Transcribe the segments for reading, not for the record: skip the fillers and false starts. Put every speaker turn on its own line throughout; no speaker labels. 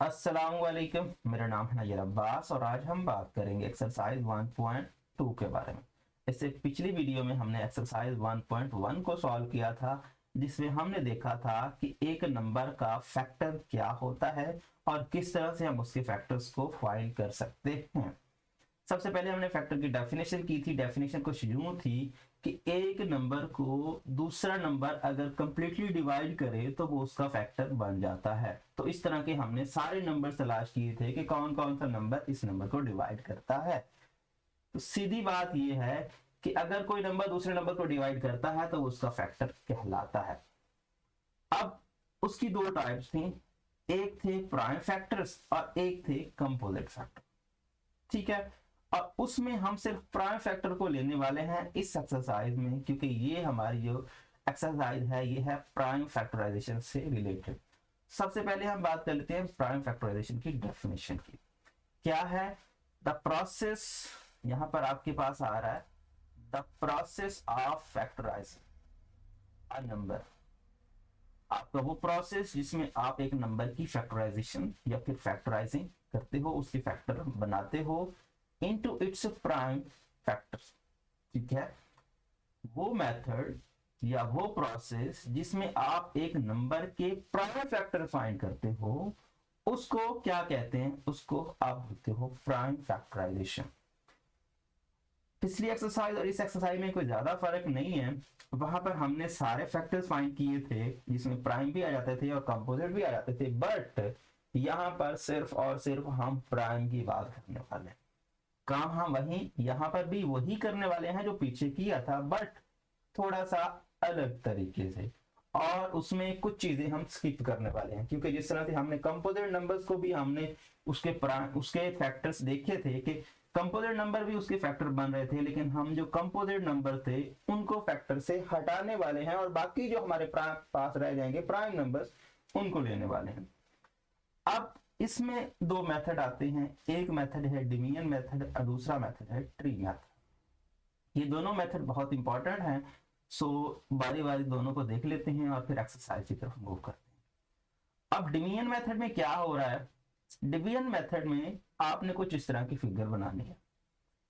अस्सलामुअलैकुम, मेरा नाम है नैयर अब्बास और आज हम बात करेंगे एक्सरसाइज 1.2 के बारे में। इससे पिछली वीडियो में हमने एक्सरसाइज 1.1 को सॉल्व किया था, जिसमें हमने देखा था कि एक नंबर का फैक्टर क्या होता है और किस तरह से हम उसके फैक्टर्स को फाइंड कर सकते हैं। सबसे पहले हमने फैक्टर की डेफिनेशन की थी। डेफिनेशन कुछ यूं थी कि एक नंबर को दूसरा नंबर अगर कंप्लीटली डिवाइड करे तो वो उसका फैक्टर बन जाता है। तो इस तरह के हमने सारे नंबर तलाश किए थे कि कौन कौन सा नंबर इस नंबर को डिवाइड करता है। तो सीधी बात यह है कि अगर कोई नंबर दूसरे नंबर को डिवाइड करता है तो उसका फैक्टर कहलाता है। अब उसकी दो टाइप्स थी, एक थे प्राइम फैक्टर्स और एक थे कंपोजिट फैक्टर। ठीक है, और उसमें हम सिर्फ प्राइम फैक्टर को लेने वाले हैं इस एक्सरसाइज में, क्योंकि ये हमारी जो एक्सरसाइज है ये है प्राइम फैक्टराइजेशन से रिलेटेड। सबसे पहले हम बात कर लेते हैं प्राइम फैक्टराइजेशन की डेफिनेशन की। क्या है? द प्रोसेस, यहां पर आपके पास आ रहा है the process of factorising a number. आपका वो प्रोसेस जिसमें आप एक नंबर की फैक्टराइजेशन या फिर फैक्टराइजिंग करते हो, उसके फैक्टर बनाते हो into its prime factors। ठीक है, वो मेथड या वो प्रोसेस जिसमें आप एक नंबर के प्राइम फैक्टर फाइंड करते हो, उसको क्या कहते हैं? उसको आप बोलते हो प्राइम फैक्टराइजेशन। पिछली एक्सरसाइज और इस एक्सरसाइज में कोई ज्यादा फर्क नहीं है। वहां पर हमने सारे फैक्टर्स फाइंड किए थे जिसमें प्राइम भी आ जाते थे और कंपोजिट भी आ जाते थे, बट यहां पर सिर्फ और सिर्फ हम प्राइम की बात करने वाले हैं। काम हम वही यहां पर भी वही करने वाले हैं जो पीछे किया था, बट थोड़ा सा अलग तरीके से। और उसमें कुछ चीजें हम स्किप करने वाले हैं, क्योंकि जिस तरह से हमने कंपोजिट नंबर्स को भी हमने उसके फैक्टर्स देखे थे कि कंपोजिट नंबर भी उसके फैक्टर बन रहे थे, लेकिन हम जो कंपोजिट नंबर थे उनको फैक्टर से हटाने वाले हैं और बाकी जो हमारे पास रह जाएंगे प्राइम नंबर्स, उनको लेने वाले हैं। अब इसमें दो मेथड आते हैं, एक मेथड है डिवीजन मेथड और दूसरा मेथड है ट्री मेथड। ये दोनों मेथड बहुत इंपॉर्टेंट हैं, सो बारी बारी दोनों को देख लेते हैं और फिर एक्सरसाइज की तरफ मूव करते हैं। अब डिवीजन मेथड में क्या हो रहा है? डिवीजन मेथड में आपने कुछ इस तरह की फिगर बनानी है।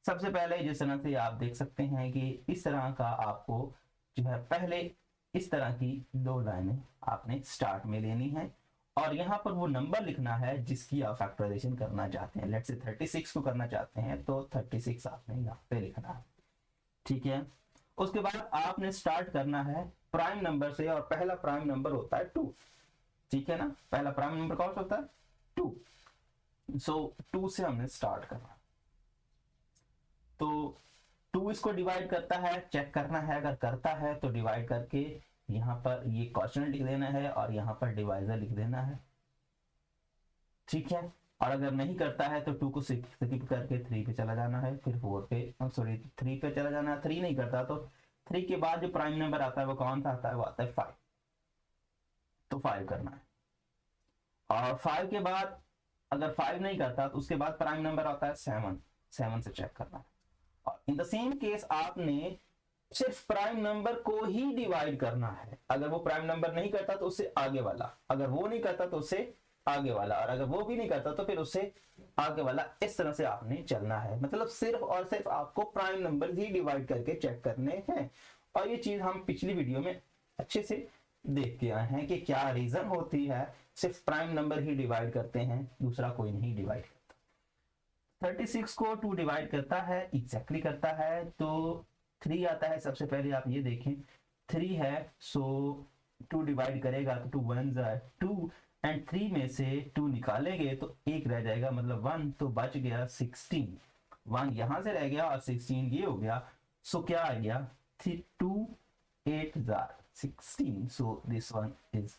सबसे पहले जिस तरह से आप देख सकते हैं कि इस तरह का आपको जो है पहले इस तरह की दो लाइनें आपने स्टार्ट में लेनी है और यहाँ पर वो नंबर लिखना है जिसकी आप फैक्टराइजेशन करना चाहते हैं। लेट्स से 36 को करना चाहते हैं तो 36 आपने यहाँ पे लिखना है। ठीक है, उसके बाद आपने स्टार्ट करना है प्राइम नंबर से और पहला प्राइम नंबर होता है 2। ठीक है ना, पहला प्राइम नंबर कौन सा होता है? 2। सो 2 से हमने स्टार्ट करना। तो 2 इसको डिवाइड करता है, चेक करना है, अगर करता है तो डिवाइड करके यहाँ पर ये क्वेश्चन लिख देना है और यहाँ पर डिवाइजर लिख देना है। ठीक है, और अगर नहीं करता है तो 2 को स्किप करके 3 पे चला जाना है, फिर 4 पे, सॉरी 3 पे चला जाना है। 3 नहीं करता तो 3 के बाद जो प्राइम नंबर आता है वो कौन सा आता है? वो आता है 5। तो 5 करना है और 5 के बाद अगर 5 नहीं करता तो उसके बाद प्राइम नंबर आता है 7। 7 से चेक करना है। और इन द सेम केस आपने सिर्फ प्राइम नंबर को ही डिवाइड करना है। अगर वो प्राइम नंबर नहीं करता तो उससे आगे वाला, अगर वो नहीं करता तो उससे आगे वाला, और अगर वो भी नहीं करता तो फिर उससे आगे वाला। इस तरह से आपने चलना है, मतलब सिर्फ और सिर्फ आपको प्राइम नंबर ही डिवाइड करके चेक करने हैं। और ये चीज हम पिछली वीडियो में अच्छे से देख के आए हैं कि क्या रीजन होती है, सिर्फ प्राइम नंबर ही डिवाइड करते हैं, दूसरा कोई नहीं डिवाइड करता। 36 को 2 डिवाइड करता है, एग्जैक्टली करता है तो 3 आता है। सबसे पहले आप ये देखें 3 है, सो 2 डिवाइड करेगा तो 2 1 2 एंड 3 में से 2 निकालेंगे तो 1 रह जाएगा, मतलब 1, तो बच गया 16। 1 यहां से रह गया और 16 ये हो गया। सो क्या आ गया? 2 8 16, सो this one is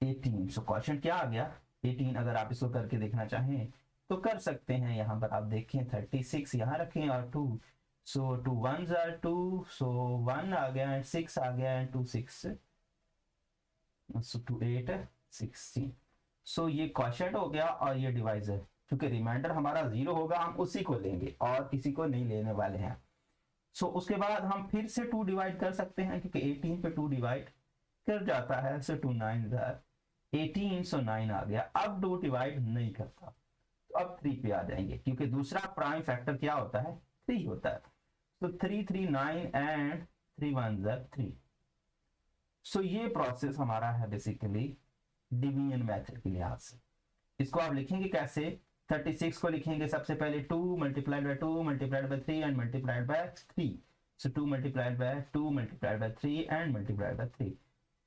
18। So question क्या आ गया? 18। अगर आप इसको करके देखना चाहें तो कर सकते हैं। यहाँ पर आप देखें 36 यहाँ रखें और 2, सो 2 1 2, सो 1 आ गया एंड 6 आ गया एंड 2 6, सो 2 8 16। सो ये क्वेश्चन हो गया और ये डिवाइजर, क्योंकि रिमाइंडर हमारा 0 होगा हम उसी को लेंगे और किसी को नहीं लेने वाले हैं। सो उसके बाद हम फिर से 2 डिवाइड कर सकते हैं, क्योंकि 18 पे 2 डिवाइड कर जाता है। सो 2 9 1809 आ गया। अब 2 डिवाइड नहीं करता, तो अब 3 पे आ जाएंगे, क्योंकि दूसरा प्राइम फैक्टर क्या होता है, 3 होता है। तो 3 3 9 एंड 3 1 3। सो ये प्रोसेस हमारा है बेसिकली डिवीजन मेथड के लिहाज से। इसको आप लिखेंगे कैसे, 36 को लिखेंगे सबसे पहले 2 multiplied by 2 multiplied by 3 and multiplied by 3। So 2 multiplied by 2 multiplied by 3 and multiplied by 3।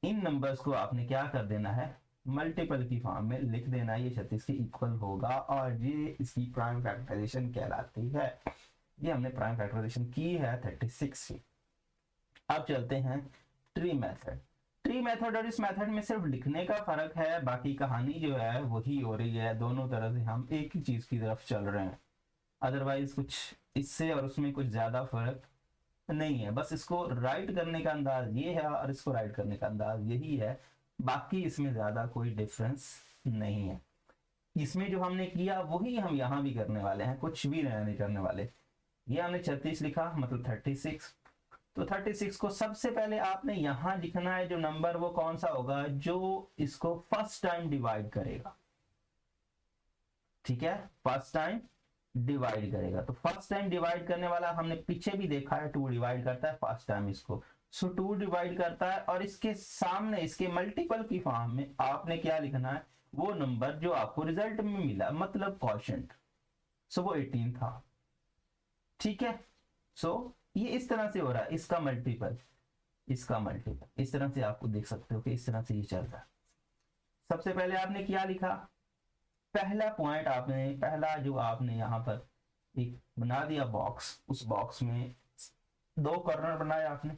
In numbers को आपने क्या कर देना है, मल्टीपल की फॉर्म में लिख देना, ये 36 के इक्वल होगा और ये इसकी प्राइम फैक्टराइजेशन कहलाती है। ये हमने प्राइम फैक्टराइजेशन की है 36 की। अब चलते हैं ट्री मेथड। ट्री मेथड और इस मेथड में सिर्फ लिखने का फर्क है, बाकी कहानी जो है वही हो रही है, दोनों तरह से हम एक ही चीज की तरफ चल रहे हैं। अदरवाइज कुछ इससे और उसमें कुछ ज्यादा फर्क नहीं है, बस इसको राइट करने का अंदाज ये है और इसको राइट करने का अंदाज यही है, बाकी इसमें ज्यादा कोई डिफरेंस नहीं है। इसमें जो हमने किया वही हम यहाँ भी करने वाले हैं, कुछ भी नया नहीं करने वाले। ये हमने 36 लिखा मतलब 36, तो 36 को सबसे पहले आपने यहां लिखना है, जो नंबर वो कौन सा होगा जो इसको फर्स्ट टाइम डिवाइड करेगा। ठीक है, फर्स्ट टाइम डिवाइड करेगा, तो फर्स्ट टाइम डिवाइड करने वाला हमने पीछे भी देखा है, 2 डिवाइड करता है फर्स्ट टाइम इसको। सो 2 डिवाइड करता है और इसके सामने इसके मल्टीपल की फॉर्म में आपने क्या लिखना है, वो नंबर जो आपको रिजल्ट में मिला, मतलब क्वोशिएंट। सो वो 18 था। ठीक है, सो ये इस तरह से हो रहा है, इसका मल्टीपल इसका मल्टीपल, इस तरह से आपको देख सकते हो कि इस तरह से ये चल रहा है। सबसे पहले आपने क्या लिखा, पहला पॉइंट आपने, पहला जो आपने यहाँ पर एक बना दिया बॉक्स, उस बॉक्स में 2 कॉर्नर बनाया आपने।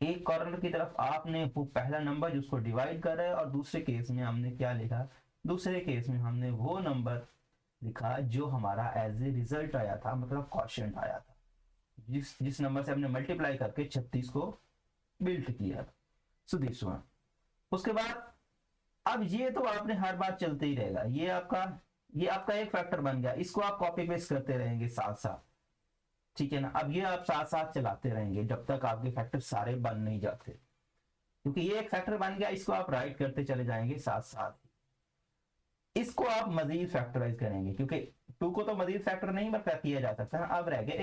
एक कॉर्नर की तरफ आपने वो पहला नंबर जिसको डिवाइड कर रहा है, और दूसरे केस में हमने क्या लिखा, दूसरे केस में हमने वो नंबर लिखा जो हमारा एज ए रिजल्ट आया था, मतलब क्वोशिएंट आया था, जिस नंबर से हमने मल्टीप्लाई करके 36 को बिल्ट किया। सो दिस वन। उसके बाद अब ये तो आपने हर बार चलते ही रहेगा, ये आपका एक फैक्टर बन गया, इसको आप कॉपी पेस्ट करते रहेंगे साथ साथ। ठीक है ना, अब ये आप साथ साथ चलाते रहेंगे जब तक आपके फैक्टर सारे बन नहीं जाते, क्योंकि ये एक फैक्टर बन गया, इसको आप राइट करते चले जाएंगे साथ साथ। इसको आप मजीद फैक्टराइज करेंगे, क्योंकि 2 को तो मजीद फैक्टर नहीं किया जा सकता। अब रह गया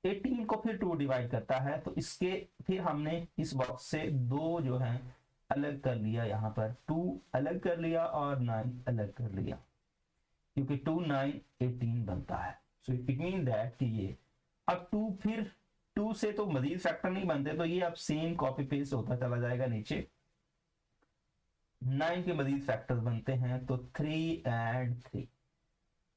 18 को फिर 2 डिवाइड करता है, तो इसके फिर हमने इस बॉक्स से 2 जो है अलग कर लिया, यहाँ पर 2 अलग कर लिया और 9 अलग कर लिया, क्योंकि 2 9 18 बनता है। सो इट मीन दैट कि ये अब 2 फिर 2 से तो मजीद फैक्टर नहीं बनते, तो ये अब सेम कॉपी पेस्ट होता चला जाएगा नीचे। 9 के मजीद फैक्टर्स बनते हैं, तो 3 एंड 3।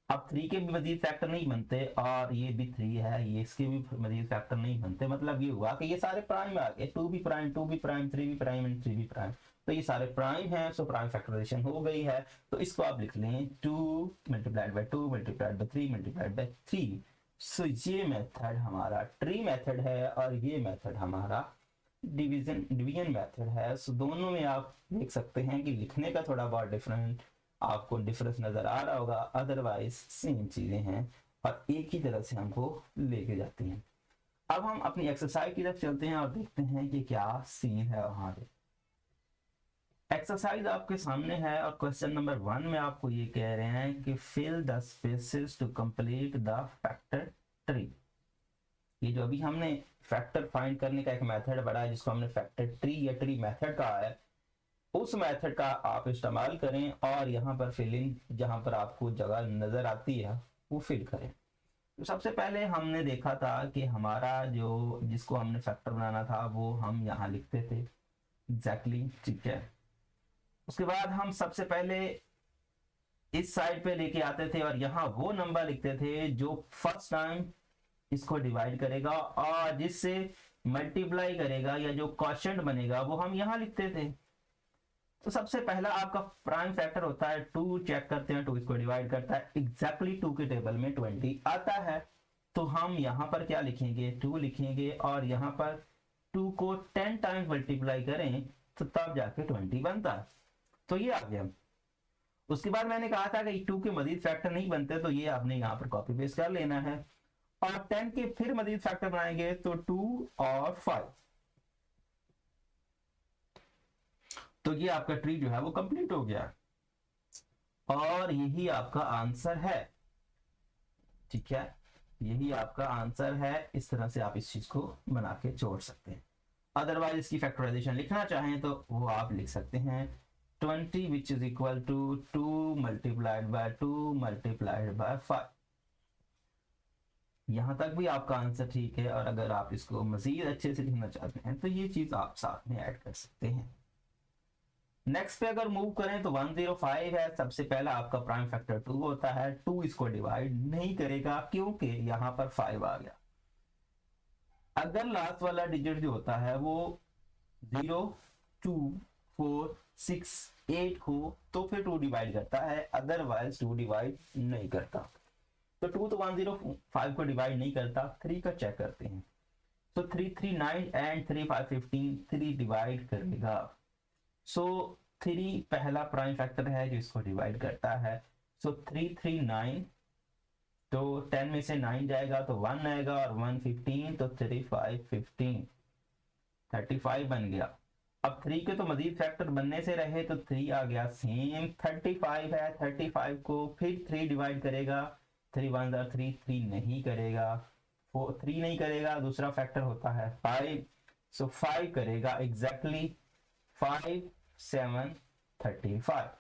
अब 3 के भी मजीद फैक्टर नहीं बनते, और ये भी 3 है, ये इसके भी मजीद फैक्टर नहीं बनते। मतलब ये हुआ कि ये सारे प्राइम आ गए, 2 भी प्राइम, 2 भी प्राइम, 3 भी प्राइम एंड 3 भी प्राइम, तो ये सारे प्राइम हैं। सो प्राइम फैक्टराइजेशन हो गई है, तो इसको आप लिख लें 2 multiplied by 2 multiplied by 3 multiplied by 3। सो ये मेथड हमारा ट्री मेथड है और ये मेथड हमारा डिवीजन मेथड है। सो दोनों में आप देख सकते हैं कि लिखने का थोड़ा बहुत डिफरेंट आपको डिफरेंस नजर आ रहा होगा, अदरवाइज सेम चीजें हैं और एक ही तरह से हमको लेके जाती हैं। अब हम अपनी एक्सरसाइज की तरफ चलते हैं और देखते हैं कि क्या सीन है वहां पे। एक्सरसाइज आपके सामने है और क्वेश्चन नंबर 1 में आपको ये कह रहे हैं कि fill the spaces to complete the factor tree. ये जो अभी हमने फैक्टर फाइंड करने का एक मेथड बढ़ा है, जिसको हमने फैक्टर ट्री या ट्री मेथड कहा है, उस मेथड का आप इस्तेमाल करें और यहाँ पर फिलिंग जहां पर आपको जगह नजर आती है वो फिल करें। तो सबसे पहले हमने देखा था कि हमारा जो जिसको हमने फैक्टर बनाना था वो हम यहाँ लिखते थे एग्जैक्टली। ठीक है, उसके बाद हम सबसे पहले इस साइड पे लेके आते थे और यहाँ वो नंबर लिखते थे जो फर्स्ट टाइम इसको डिवाइड करेगा और जिससे मल्टीप्लाई करेगा, या जो क्वोशिएंट बनेगा वो हम यहाँ लिखते थे। तो सबसे पहला आपका प्राइम फैक्टर होता है 2, चेक करते हैं 2 इसको डिवाइड करता है एग्जैक्टली 2 के टेबल में 20 आता है, तो हम यहाँ पर क्या लिखेंगे 2 लिखेंगे और यहाँ पर 2 को 10 टाइम्स मल्टीप्लाई करें तो तब जाके 20 बनता है। तो ये आ गया। उसके बाद मैंने कहा था कि 2 के मजीद फैक्टर नहीं बनते, तो ये आपने यहाँ पर कॉपी पेस्ट कर लेना है और 10 के फिर मजीद फैक्टर बनाएंगे तो 2 और 5। तो ये आपका ट्री जो है वो कंप्लीट हो गया और यही आपका आंसर है। ठीक है, यही आपका आंसर है। इस तरह से आप इस चीज को बना के जोड़ सकते हैं। अदरवाइज इसकी फैक्टराइजेशन लिखना चाहें तो वो आप लिख सकते हैं 20 which is equal to 2 multiplied by 2 multiplied by 5। यहां तक भी आपका आंसर ठीक है। और अगर आप इसको मजीद अच्छे से लिखना चाहते हैं तो ये चीज आप साथ में ऐड कर सकते हैं। नेक्स्ट पे अगर मूव करें तो 105 है। सबसे पहला आपका प्राइम फैक्टर 2 होता है। 2 इसको डिवाइड नहीं करेगा क्योंकि यहां पर 5 आ गया। अगर लास्ट वाला डिजिट जो होता है वो 0, 2, 4, 6, 8 हो तो फिर 2 डिवाइड करता है, अदरवाइज 2 डिवाइड नहीं करता। तो 2 तो 105 को डिवाइड नहीं करता। 3 का चेक करते हैं। तो 3 3 9 एंड 3 5 15, 3 डिवाइड करेगा। सो 3 पहला प्राइम फैक्टर है जो इसको डिवाइड करता है। सो 3 3 9, तो 10 में से 9 जाएगा तो 1 आएगा और 1 15, तो 3 5 15, 35 बन गया। अब 3 के तो मजीद फैक्टर बनने से रहे तो 3 आ गया। सेम 35 है, 35 को फिर 3 डिवाइड करेगा। 3 1 3, 3 नहीं करेगा। 3 नहीं करेगा, दूसरा फैक्टर होता है 5। सो 5 करेगा एग्जैक्टली 5 7 35।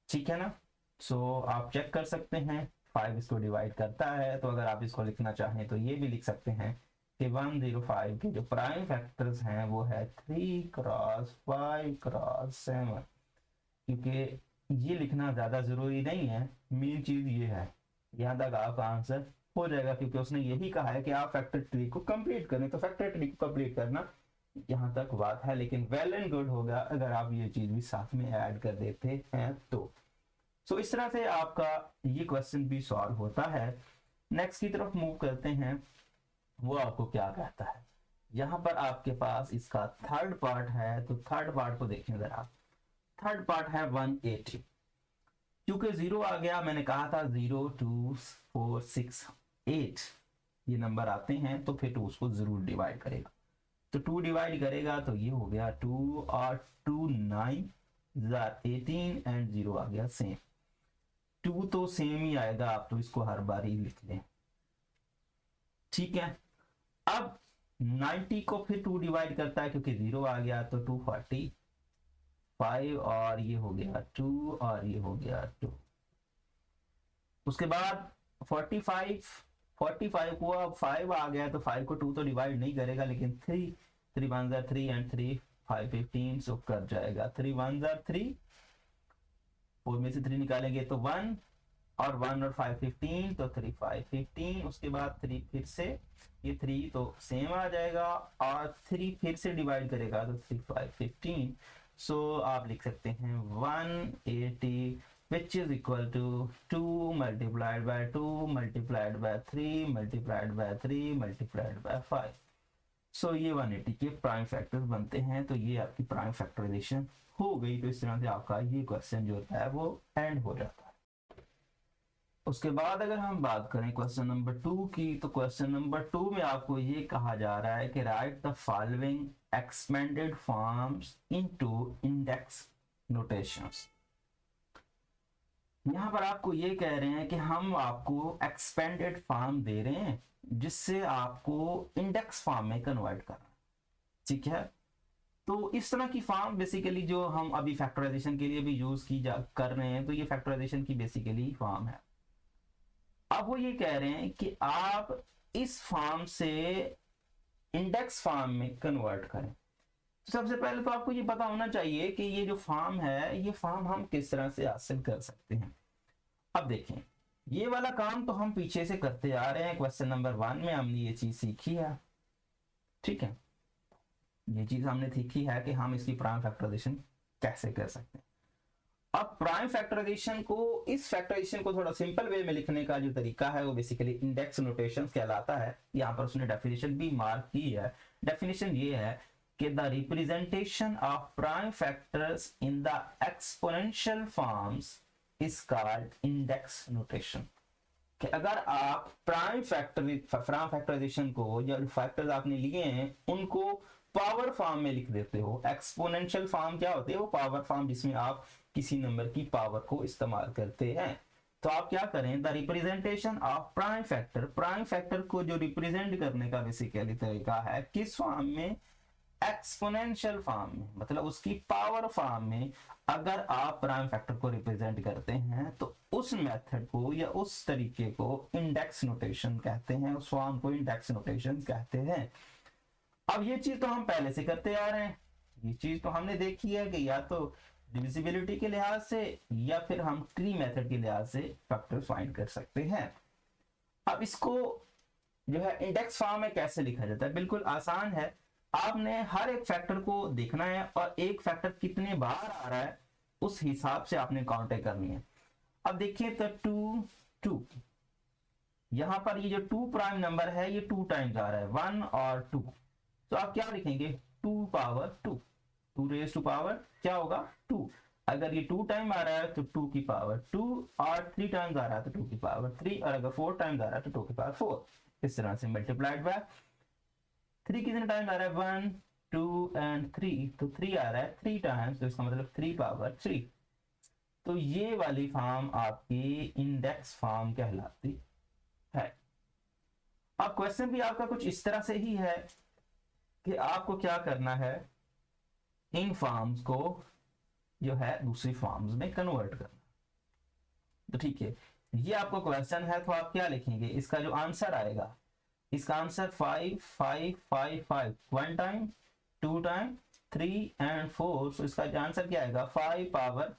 ठीक है ना। सो आप चेक कर सकते हैं 5 इसको डिवाइड करता है। तो अगर आप इसको लिखना चाहें तो ये भी लिख सकते हैं कि 105 के जो प्राइम फैक्टर्स हैं वो है 3 क्रॉस 5 क्रॉस 7। क्योंकि ये लिखना ज्यादा जरूरी नहीं है, मेन चीज ये है। यहाँ तक आपका आंसर हो जाएगा क्योंकि उसने यही कहा है कि आप फैक्टर ट्री को कंप्लीट करें। तो फैक्टर ट्री को कंप्लीट करना यहाँ तक बात है, लेकिन वेल एंड गुड होगा अगर आप ये चीज भी साथ में ऐड कर देते हैं तो। सो इस तरह से आपका ये क्वेश्चन भी सॉल्व होता है। नेक्स्ट की तरफ मूव करते हैं। वो आपको क्या कहता है, यहाँ पर आपके पास इसका थर्ड पार्ट है। तो थर्ड पार्ट को देखें जरा। थर्ड पार्ट है 180। क्योंकि 0 आ गया, मैंने कहा था 0 2 4 6 8 ये नंबर आते हैं तो फिर 2 उसको जरूर डिवाइड करेगा। तो 2 डिवाइड करेगा तो ये हो गया 2 और 2 9 18 एंड 0 आ गया सेम। 2 तो सेम ही आएगा, आप तो इसको हर बार ही लिख लें। ठीक है, अब 90 को फिर 2 डिवाइड करता है क्योंकि 0 आ गया। तो 245 और ये हो गया 2 और ये हो गया 2। उसके बाद 45 को अब 5 आ गया तो 5 को 2 तो डिवाइड नहीं करेगा, लेकिन 3 3 1 3 एंड 3 5 15, सो कर जाएगा 3 1 3, 4 में से 3 निकालेंगे तो 1 और 1 और 5 15, तो 3 5 15। उसके बाद 3 फिर से ये 3 तो सेम आ जाएगा और 3 फिर से डिवाइड करेगा तो 3 5 15। सो आप लिख सकते हैं 180 which is equal to 2 multiplied by 2 multiplied by 3 multiplied by 3 multiplied by 5। सो ये 180 के प्राइम फैक्टर्स बनते हैं। तो ये आपकी प्राइम फैक्टराइजेशन हो गई। तो इस तरह से आपका ये क्वेश्चन जो होता है वो एंड हो जाता है। उसके बाद अगर हम बात करें क्वेश्चन नंबर 2 की, तो क्वेश्चन नंबर 2 में आपको ये कहा जा रहा है कि right the following expanded forms into index notations. यहां पर आपको ये कह रहे हैं कि हम आपको एक्सपेंडेड फॉर्म दे रहे हैं जिससे आपको इंडेक्स फॉर्म में कन्वर्ट करना। ठीक है, तो इस तरह की फॉर्म बेसिकली जो हम अभी फैक्टराइजेशन के लिए भी यूज कर रहे हैं, तो ये फैक्टराइजेशन की बेसिकली फॉर्म है। अब वो ये कह रहे हैं कि आप इस फॉर्म से इंडेक्स फॉर्म में कन्वर्ट करें। तो सबसे पहले तो आपको ये पता होना चाहिए कि ये जो फॉर्म है ये फॉर्म हम किस तरह से हासिल कर सकते हैं। अब देखें, ये वाला काम तो हम पीछे से करते आ रहे हैं। क्वेश्चन नंबर 1 में हमने ये चीज सीखी है। ठीक है, ये चीज हमने सीखी है कि हम इसकी प्राइम फैक्टराइजेशन कैसे कर सकते हैं। अब प्राइम फैक्टराइजेशन को, इस फैक्टराइजेशन को थोड़ा सिंपल वे में लिखने का जो तरीका है वो बेसिकली इंडेक्स नोटेशन कहलाता है। यहाँ पर उसने डेफिनेशन भी मार्क की है। डेफिनेशन ये है कि the representation of prime factors in the exponential forms is called index notation. कि अगर आप प्राइम फैक्टराइजेशन को, या फैक्टर्स आपने लिए हैं उनको पावर फॉर्म में लिख देते हो। एक्सपोनेंशियल फॉर्म क्या होती है? वो पावर फॉर्म जिसमें आप किसी नंबर की पावर को इस्तेमाल करते हैं। तो आप क्या करें, the representation of prime factor, prime factor को जो रिप्रेजेंट करने का बेसिकली तरीका है किस फॉर्म में? एक्सपोनेंशियल फॉर्म में, मतलब उसकी पावर फॉर्म में अगर आप प्राइम फैक्टर को रिप्रेजेंट करते हैं तो उस मेथड को या उस तरीके को इंडेक्स नोटेशन कहते हैं, उस फॉर्म को इंडेक्स नोटेशन कहते हैं। अब ये चीज तो हम पहले से करते आ रहे हैं, ये चीज तो हमने देखी है कि या तो डिविजिबिलिटी के लिहाज से या फिर हम ट्री मेथड के लिहाज से फैक्टर फाइंड कर सकते हैं। अब इसको जो है इंडेक्स फॉर्म में कैसे लिखा जाता है? बिल्कुल आसान है। आपने हर एक फैक्टर को देखना है और एक फैक्टर कितने बार आ रहा है उस हिसाब से आपने काउंटिंग करनी है। अब देखिए तो 2 यहां पर ये जो 2 प्राइम नंबर है ये 2 टाइम्स आ रहा है, 1 और 2। तो आप क्या लिखेंगे? 2 पावर 2, 2 रेज टू पावर क्या होगा? 2। अगर ये 2 टाइम आ रहा है तो 2 की पावर 2, और 3 टाइम्स आ रहा है तो 2 की पावर 3, और अगर 4 टाइम्स आ रहा है तो 2 की पावर 4। इस तरह से मल्टीप्लाइड बाय 3 कितने टाइम आ रहा है? 1 2 एंड 3, तो 3 आ रहा है 3 टाइम्स, तो इसका मतलब 3 पावर 3। तो ये वाली फॉर्म आपकी इंडेक्स फॉर्म कहलाती है। अब क्वेश्चन भी आपका कुछ इस तरह से ही है कि आपको क्या करना है, इन फॉर्म्स को जो है दूसरी फॉर्म्स में कन्वर्ट करना। तो ठीक है, ये आपको क्वेश्चन है तो आप क्या लिखेंगे? इसका जो आंसर आएगा, इसका आंसर 5 5 5 5 1 टाइम 2 टाइम 3 एंड 4। सो इसका जो आंसर क्या आएगा? 5 पावर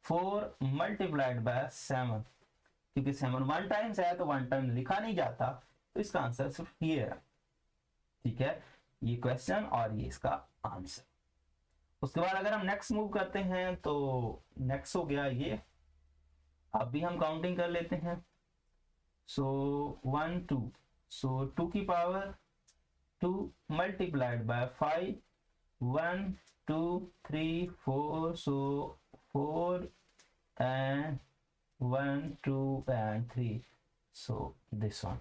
4 मल्टीप्लाइड बाय 7। क्योंकि 7 1 टाइम्स है तो 1 टाइम लिखा नहीं जाता, तो इसका आंसर सिर्फ ये है। ठीक है, ये क्वेश्चन और ये इसका आंसर। उसके बाद अगर हम नेक्स्ट मूव करते हैं तो नेक्स्ट हो गया ये, अब भी हम काउंटिंग कर लेते हैं। सो 1 2, सो 2 की power 2 multiplied by 5, 1 2 3 4, so 4 and 1 2 and 3, so this one.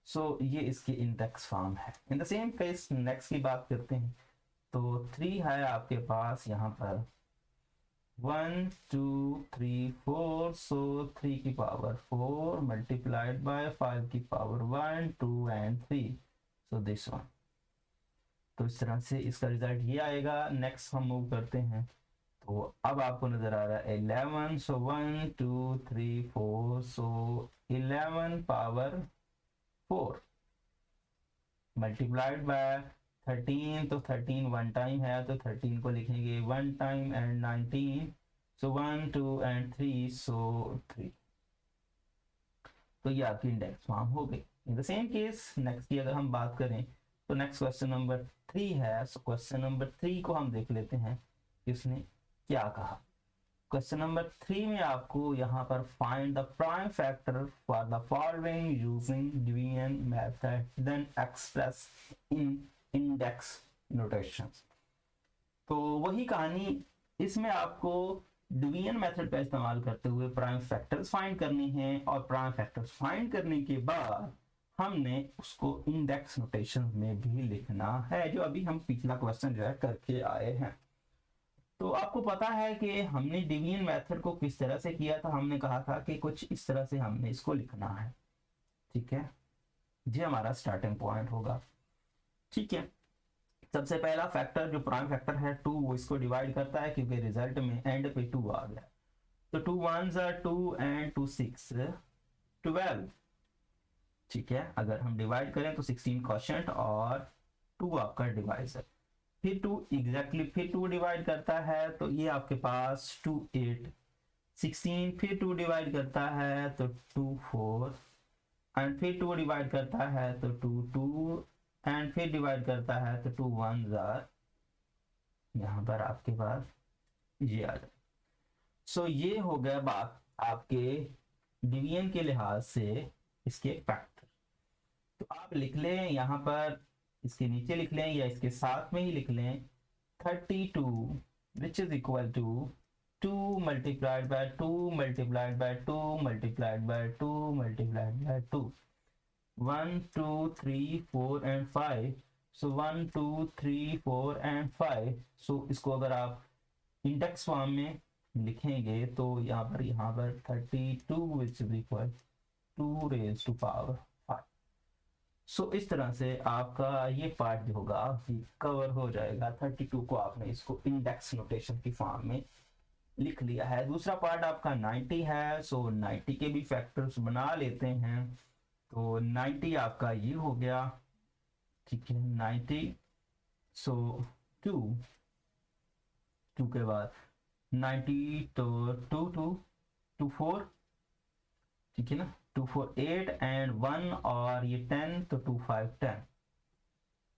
So ये इसकी इंडेक्स फॉर्म है। In the same case next की बात करते हैं तो 3 है आपके पास यहाँ पर 1 2 3 4, सो 3 की पावर 4 मल्टीप्लाइड बाय 5 की power 1 2 and 3, so this one. तो इस तरह से इसका रिजल्ट ये आएगा। नेक्स्ट हम मूव करते हैं तो अब आपको नजर आ रहा है 11, सो 1 2 3 4, सो 11 पावर 4 मल्टीप्लाइड बाय 13, तो 13 1 टाइम है तो 13 को लिखेंगे 1 टाइम एंड 19, सो 1 2 एंड 3, सो 3। तो ये आपकी इंडेक्स फॉर्म हो गई। इन द सेम केस नेक्स्ट की अगर हम बात करें तो नेक्स्ट क्वेश्चन नंबर 3 है। सो क्वेश्चन नंबर 3 को हम देख लेते हैं कि उसने क्या कहा। क्वेश्चन नंबर 3 में आपको यहाँ पर find the prime factor for the following using division method then express in index notations. तो वही कहानी, इसमें आपको डिवीजन मेथड का इस्तेमाल करते हुए प्राइम फैक्टर्स फाइंड करने हैं, और प्राइम फैक्टर्स फाइंड करने के बाद हमने उसको इंडेक्स नोटेशन में भी लिखना है, जो अभी हम पिछला क्वेश्चन जो है करके आए हैं। तो आपको पता है कि हमने डिवीजन मेथड को किस तरह से किया था। हमने कहा था कि कुछ इस तरह से हमने इसको लिखना है। ठीक है, ये हमारा स्टार्टिंग पॉइंट होगा। ठीक है, सबसे पहला फैक्टर जो प्राइम फैक्टर है 2, वो इसको डिवाइड करता है क्योंकि रिजल्ट में एंड पे 2 आ गया। तो 2 1s are 2 and 2 6 12। ठीक है, अगर हम डिवाइड करें तो 16 क्वोशिएंट और 2 आपका डिवाइजर। फिर 2 एग्जैक्टली फिर 2 डिवाइड करता है तो ये आपके पास 2 8 16। फिर 2 डिवाइड करता है तो 2 4, एंड फिर 2 डिवाइड करता है तो 2 2, एंड फिर डिवाइड करता है तो 2 1s are, यहाँ पर आपके पास ये आ जाए। सो ये हो गया बात आपके डिवीजन के लिहाज से इसके फैक्टर। तो आप लिख लें यहाँ पर, इसके नीचे लिख लें या इसके साथ में ही लिख लें 32 which is equal to 2 multiplied by 2 multiplied by 2 multiplied by 2 multiplied by 2, 1 2 3 4 and 5। So 1 2 3 4 and 5। So इसको अगर आप इंडेक्स फॉर्म में लिखेंगे तो यहाँ पर 32 which is equal 2 raise to power 5। So इस तरह से आपका ये पार्ट जो होगा ये कवर हो जाएगा। 32 को आपने इसको इंडेक्स नोटेशन की फॉर्म में लिख लिया है। दूसरा पार्ट आपका 90 है। सो 90 के भी फैक्टर्स बना लेते हैं। तो 90 आपका ये हो गया, ठीक है 90। सो 2 के बाद 90 तो 2 4, ठीक है ना, 2 4 8 एंड 1 और ये 10 तो 2 5 10,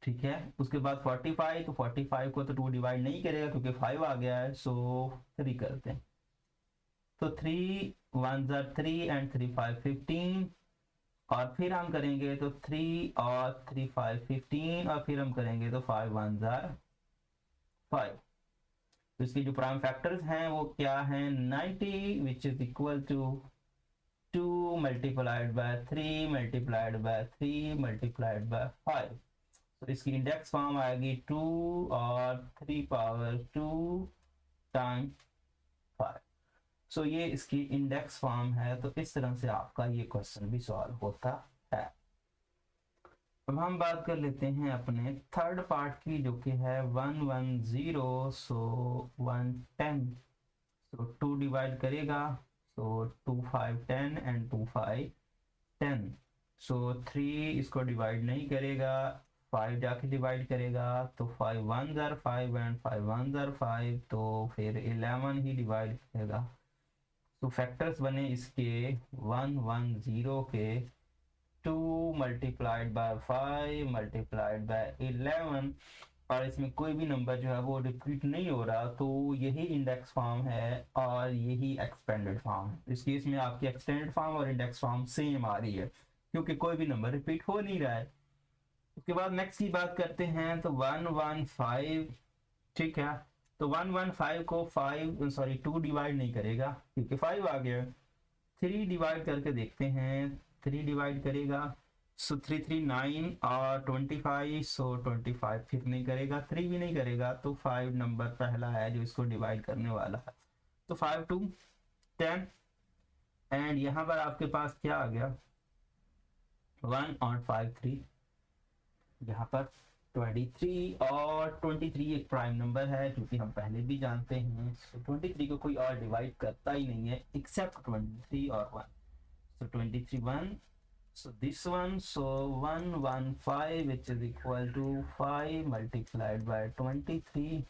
ठीक है। उसके बाद 45 तो 45 को तो 2 डिवाइड नहीं करेगा क्योंकि 5 आ गया है। सो 3 करते हैं। तो 3 1 जार 3 एंड 3 5 15 और फिर हम करेंगे तो 3 और 3 5 15 और फिर हम करेंगे तो 5 1 जार 5। तो इसके जो प्राइम फैक्टर्स हैं वो क्या हैं, 90 which is equal to 2 multiplied by 3 multiplied by 3 multiplied by 5। तो इसकी इंडेक्स फॉर्म आएगी 2 और 3 पावर 2 टाइम 5। सो ये इसकी इंडेक्स फॉर्म है। तो इस तरह से आपका ये क्वेश्चन भी सॉल्व होता है। अब हम बात कर लेते हैं अपने थर्ड पार्ट की जो कि है 110। सो 110, सो 2 डिवाइड करेगा। सो 2 5 10 एंड 2 5 10। सो 3 इसको डिवाइड नहीं करेगा, 5 जाके डिवाइड करेगा। तो 5 1 जार 5 एंड 5 1 जार 5, तो फिर 11 ही डिवाइड करेगा। तो फैक्टर्स बने इसके 110 के 2 मल्टीप्लाइड बाय 5 मल्टीप्लाइड बाय 11, और इसमें कोई भी नंबर जो है वो रिपीट नहीं हो रहा। तो यही इंडेक्स फॉर्म है और यही एक्सपेंडेड फॉर्म है। इस केस में आपकी एक्सटेंडेड फॉर्म और इंडेक्स फॉर्म सेम आ रही है क्योंकि कोई भी नंबर रिपीट हो नहीं रहा है। उसके बाद नेक्स्ट की बात करते हैं तो 115, ठीक है। तो 115 को 2 डिवाइड नहीं करेगा क्योंकि 5 आ गया। 3 डिवाइड करके देखते हैं, 3 डिवाइड करेगा। सो 3 3 9 और 25, सो 25 फिर नहीं करेगा, 3 भी नहीं करेगा। तो 5 नंबर पहला है जो इसको डिवाइड करने वाला है। तो 5 2 10 एंड यहाँ पर आपके पास क्या आ गया, 1 और 5 3, यहाँ पर 23। और 23 एक प्राइम नंबर है क्योंकि हम पहले भी जानते हैं। तो 23 को कोई और डिवाइड करता ही नहीं है एक्सेप्ट 23 और 1। So 23 1, so this one, so 115 which is equal to 5 multiplied by 23।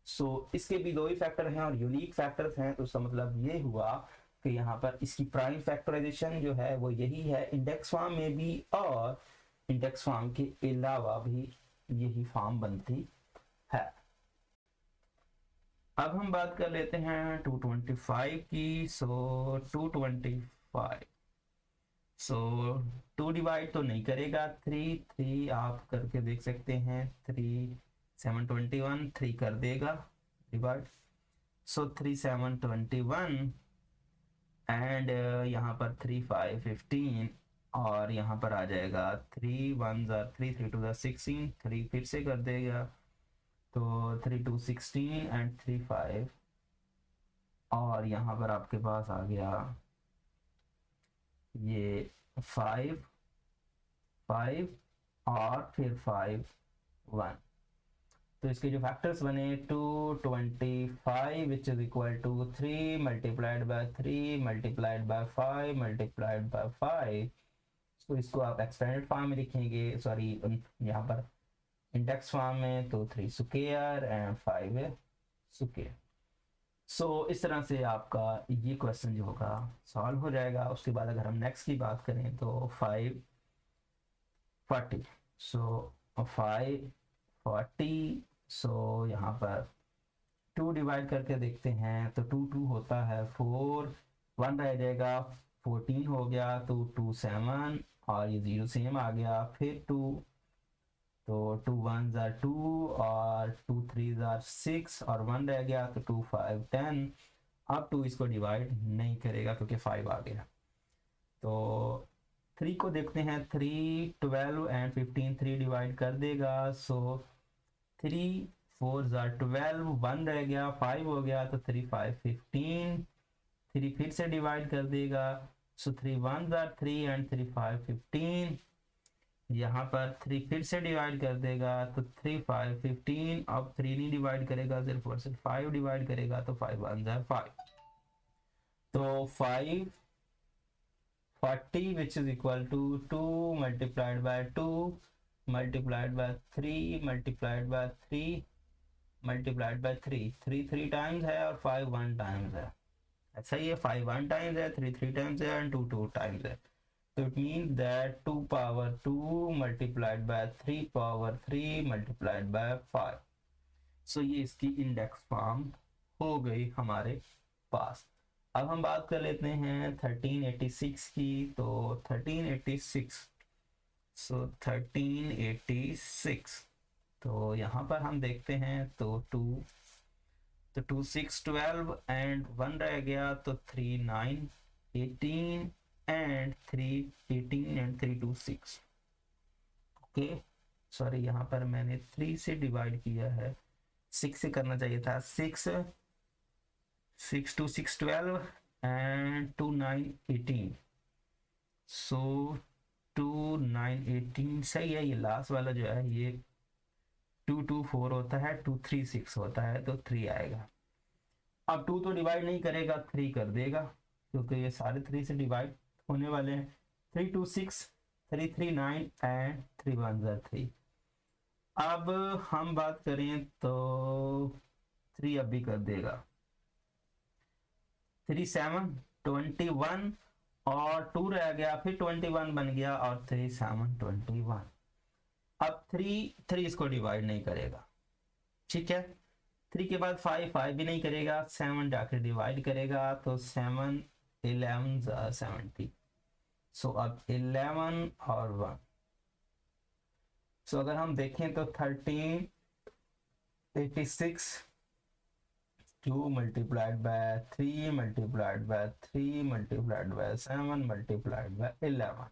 so इसके भी दो ही फैक्टर हैं और यूनिक फैक्टर्स हैं। तो इसका मतलब ये हुआ कि यहाँ पर इसकी प्राइम फैक्टराइजेशन जो है वो यही है इंडेक्स फॉर्म में भी, और इंडेक्स फॉर्म के अलावा भी यही फॉर्म बनती है। अब हम बात कर लेते हैं 225 की। सो 225, सो 2 डिवाइड तो नहीं करेगा, 3 आप करके देख सकते हैं। 3 7 21, 3 कर देगा डिवाइड। सो 3 7 21 एंड यहाँ पर 3 5 15 और यहाँ पर आ जाएगा 3 1 जार 3 3 2 16, 3 फिर से कर देगा। तो 3 2 16 एंड 3 5 और यहाँ पर आपके पास आ गया ये 5 5 और फिर 5 1। तो इसके जो फैक्टर्स बने 225 which is equal to 3 multiplied by 3 multiplied by 5 multiplied by 5। तो इसको आप एक्सपेंडेड फॉर्म में लिखेंगे, सॉरी यहाँ पर इंडेक्स फॉर्म में, तो 3 स्क्वायर एंड 5 स्क्वायर। सो इस तरह से आपका ये क्वेश्चन जो होगा सॉल्व हो जाएगा। उसके बाद अगर हम नेक्स्ट की बात करें तो 540, सो 540, सो यहाँ पर 2 डिवाइड करके देखते हैं। तो 2 2 होता है 4, 1 रह जाएगा, 14 हो गया। तो 2 7 और ये 0 सेम आ गया। फिर 2, तो 2 1 जार 2 और 2 3 जार 6 और 1 रह गया। तो 2 5 10। अब 2 इसको डिवाइड नहीं करेगा क्योंकि 5 आ गया। तो 3 को देखते हैं, 3 12 एंड 15 3 डिवाइड कर देगा, सो 3 4 12, 1 रह गया, 5 हो गया, तो 3 5 15, 3 फिर से डिवाइड कर देगा, सो 3 1 3 एंड 3 5 15, यहाँ पर 3 फिर से डिवाइड कर देगा, तो 3 5 15, अब 3 नहीं डिवाइड करेगा, सिर्फ और सिर्फ 5 डिवाइड करेगा, तो 5 1 5, तो 5 40 which is equal to 2 multiplied by 2 multiplied by 3 multiplied by 3 multiplied by 3, 3 3 times है और 5 1 times है, ऐसा ही है, 5 1 times है, 3 3 times है and 2 2 times है, तो it means that 2 power 2 multiplied by 3 power 3 multiplied by 5, so ये इसकी इंडेक्स फॉर्म हो गई हमारे पास। अब हम बात कर लेते हैं 1386 की, तो 1386, सो 1386, तो यहाँ पर हम देखते हैं, तो 2 6 12 एंड 1 रह गया, तो 3 9 18 एंड 3 18 एंड 3 2 6, ओके सॉरी यहाँ पर मैंने 3 से डिवाइड किया है, 6 से करना चाहिए था, 6 2 6 12 and 2 9 18, so 2 9 18 सही है, ये लास्ट वाला जो है ये 2 2 4 होता है, 2 3 6 होता है, तो 3 आएगा। अब 2 तो डिवाइड नहीं करेगा, 3 कर देगा, क्योंकि ये सारे 3 से डिवाइड होने वाले हैं, 3 2 6 3 3 9 एंड 3 1 3। अब हम बात करें तो 3 अब भी कर देगा, 3 7 21 और 2 रह गया, फिर 21 बन गया और 3 7 21, अब 3 इसको डिवाइड नहीं करेगा, ठीक है, 3 के बाद 5 भी नहीं करेगा, 7 जाकर डिवाइड करेगा, तो 7 11 70, सो अब 11 और 1, सो अगर हम देखें तो 1386 2 multiplied by 3 multiplied by 3 multiplied by 7 multiplied by 11,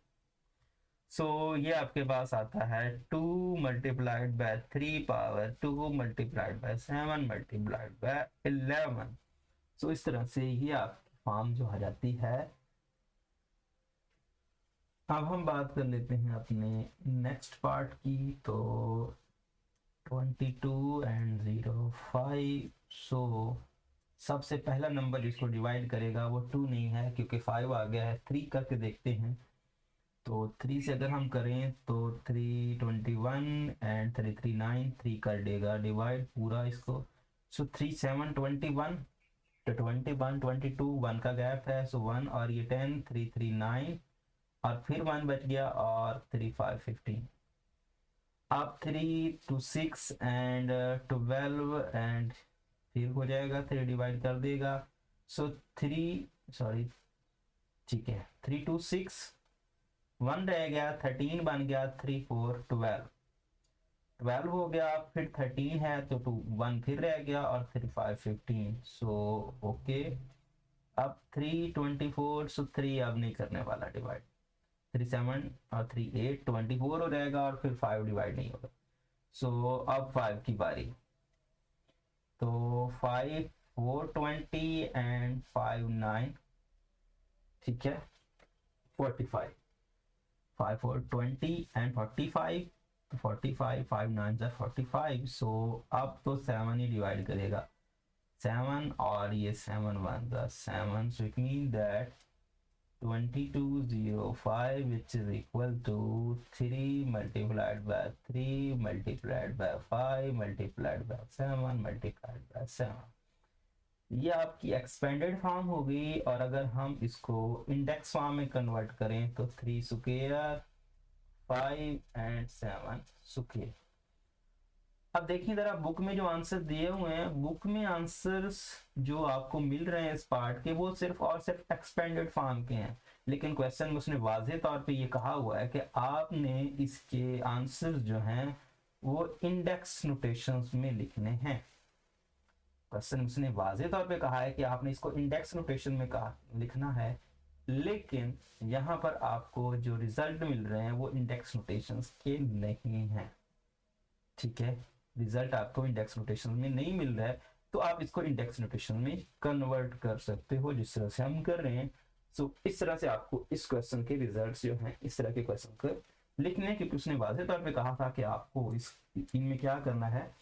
so ये आपके पास आता है 2 multiplied by 3 power 2 multiplied by 7 multiplied by 11, so इस तरह से ये आपकी फॉर्म जो आ जाती है। अब हम बात कर लेते हैं अपने नेक्स्ट पार्ट की, तो 22 एंड 0 5, सो सबसे पहला नंबर जिसको डिवाइड करेगा वो 2 नहीं है, क्योंकि 5 आ गया है, 3 करके देखते हैं, तो 3 से अगर हम करें तो 3 21 एंड 3 3 9, 3 कर देगा डिवाइड पूरा इसको, सो 3 7 21, तो 21 22 1 का गैप है, सो 1 और ये 10 3 3 9 और फिर 1 बच गया और 3 5 15, अब 3 2 6 एंड 12 एंड फिर हो जाएगा, 3 डिवाइड कर देगा, सो 3 सॉरी ठीक है 3 2 6 1 रह गया, 13 बन गया, 3 4 12 हो गया, फिर 13 है तो 2 1 फिर रह गया और 3 5 15, सो ओके, अब 3 24, सो 3 अब नहीं करने वाला डिवाइड, 3 7 और 3 8 24 हो जाएगा और फिर 5 डिवाइड नहीं होगा, सो अब 5 की बारी, तो 5 4 20 एंड 5 9, ठीक है 45, 5 4 20 एंड 45, 45 5 9 45, सो अब तो 7 ही डिवाइड करेगा, 7 और ये 7 1 7, so it means that 2205 which is equal to 3 multiplied by 3 multiplied by 5 multiplied by 7 multiplied by 7, ये आपकी एक्सपेंडेड फॉर्म हो गई। और अगर हम इसको इंडेक्स फॉर्म में कन्वर्ट करें तो 3 स्क्वायर 5 एंड 7 स्क्वायर। अब देखिए जरा बुक में जो आंसर दिए हुए हैं, बुक में आंसर्स जो आपको मिल रहे हैं इस पार्ट के वो सिर्फ और सिर्फ एक्सपेंडेड फॉर्म के हैं, लेकिन क्वेश्चन में उसने वाज़ेह तौर पे ये कहा हुआ है कि आपने इसके आंसर्स जो हैं वो इंडेक्स नोटेशंस में लिखने हैं। क्वेश्चन उसने वाज़ेह तौर पे कहा है कि आपने इसको इंडेक्स नोटेशन में कहा लिखना है, लेकिन यहाँ पर आपको जो रिजल्ट मिल रहे हैं वो इंडेक्स नोटेशंस के नहीं हैं, ठीक है। रिजल्ट आपको इंडेक्स नोटेशन में नहीं मिल रहा है, तो आप इसको इंडेक्स नोटेशन में कन्वर्ट कर सकते हो, जिस तरह से हम कर रहे हैं। सो इस तरह से आपको इस क्वेश्चन के रिजल्ट्स जो हैं इस तरह के क्वेश्चन को लिखने हैं, क्योंकि उसने वाज़ेह तौर पे कहा था कि आपको इनमें क्या करना है,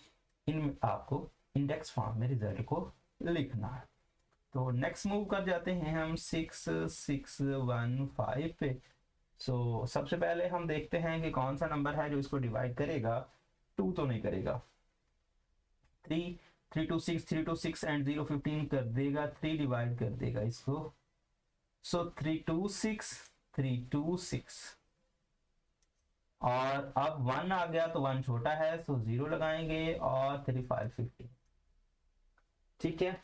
इनमें आपको इंडेक्स फॉर्म में रिजल्ट को लिखना है। तो नेक्स्ट मूव कर जाते हैं हम 6615 पे। सो सबसे पहले हम देखते हैं कि कौन सा नंबर है जो इसको डिवाइड करेगा। 2 तो नहीं करेगा, 3 3 to 6 3 to 6 एंड 0 15 कर देगा, 3 डिवाइड कर देगा इसको। सो 3 2 6 3 2 6, और अब 1 आ गया तो 1 छोटा है, सो 0 लगाएंगे और 3 5 15, ठीक है।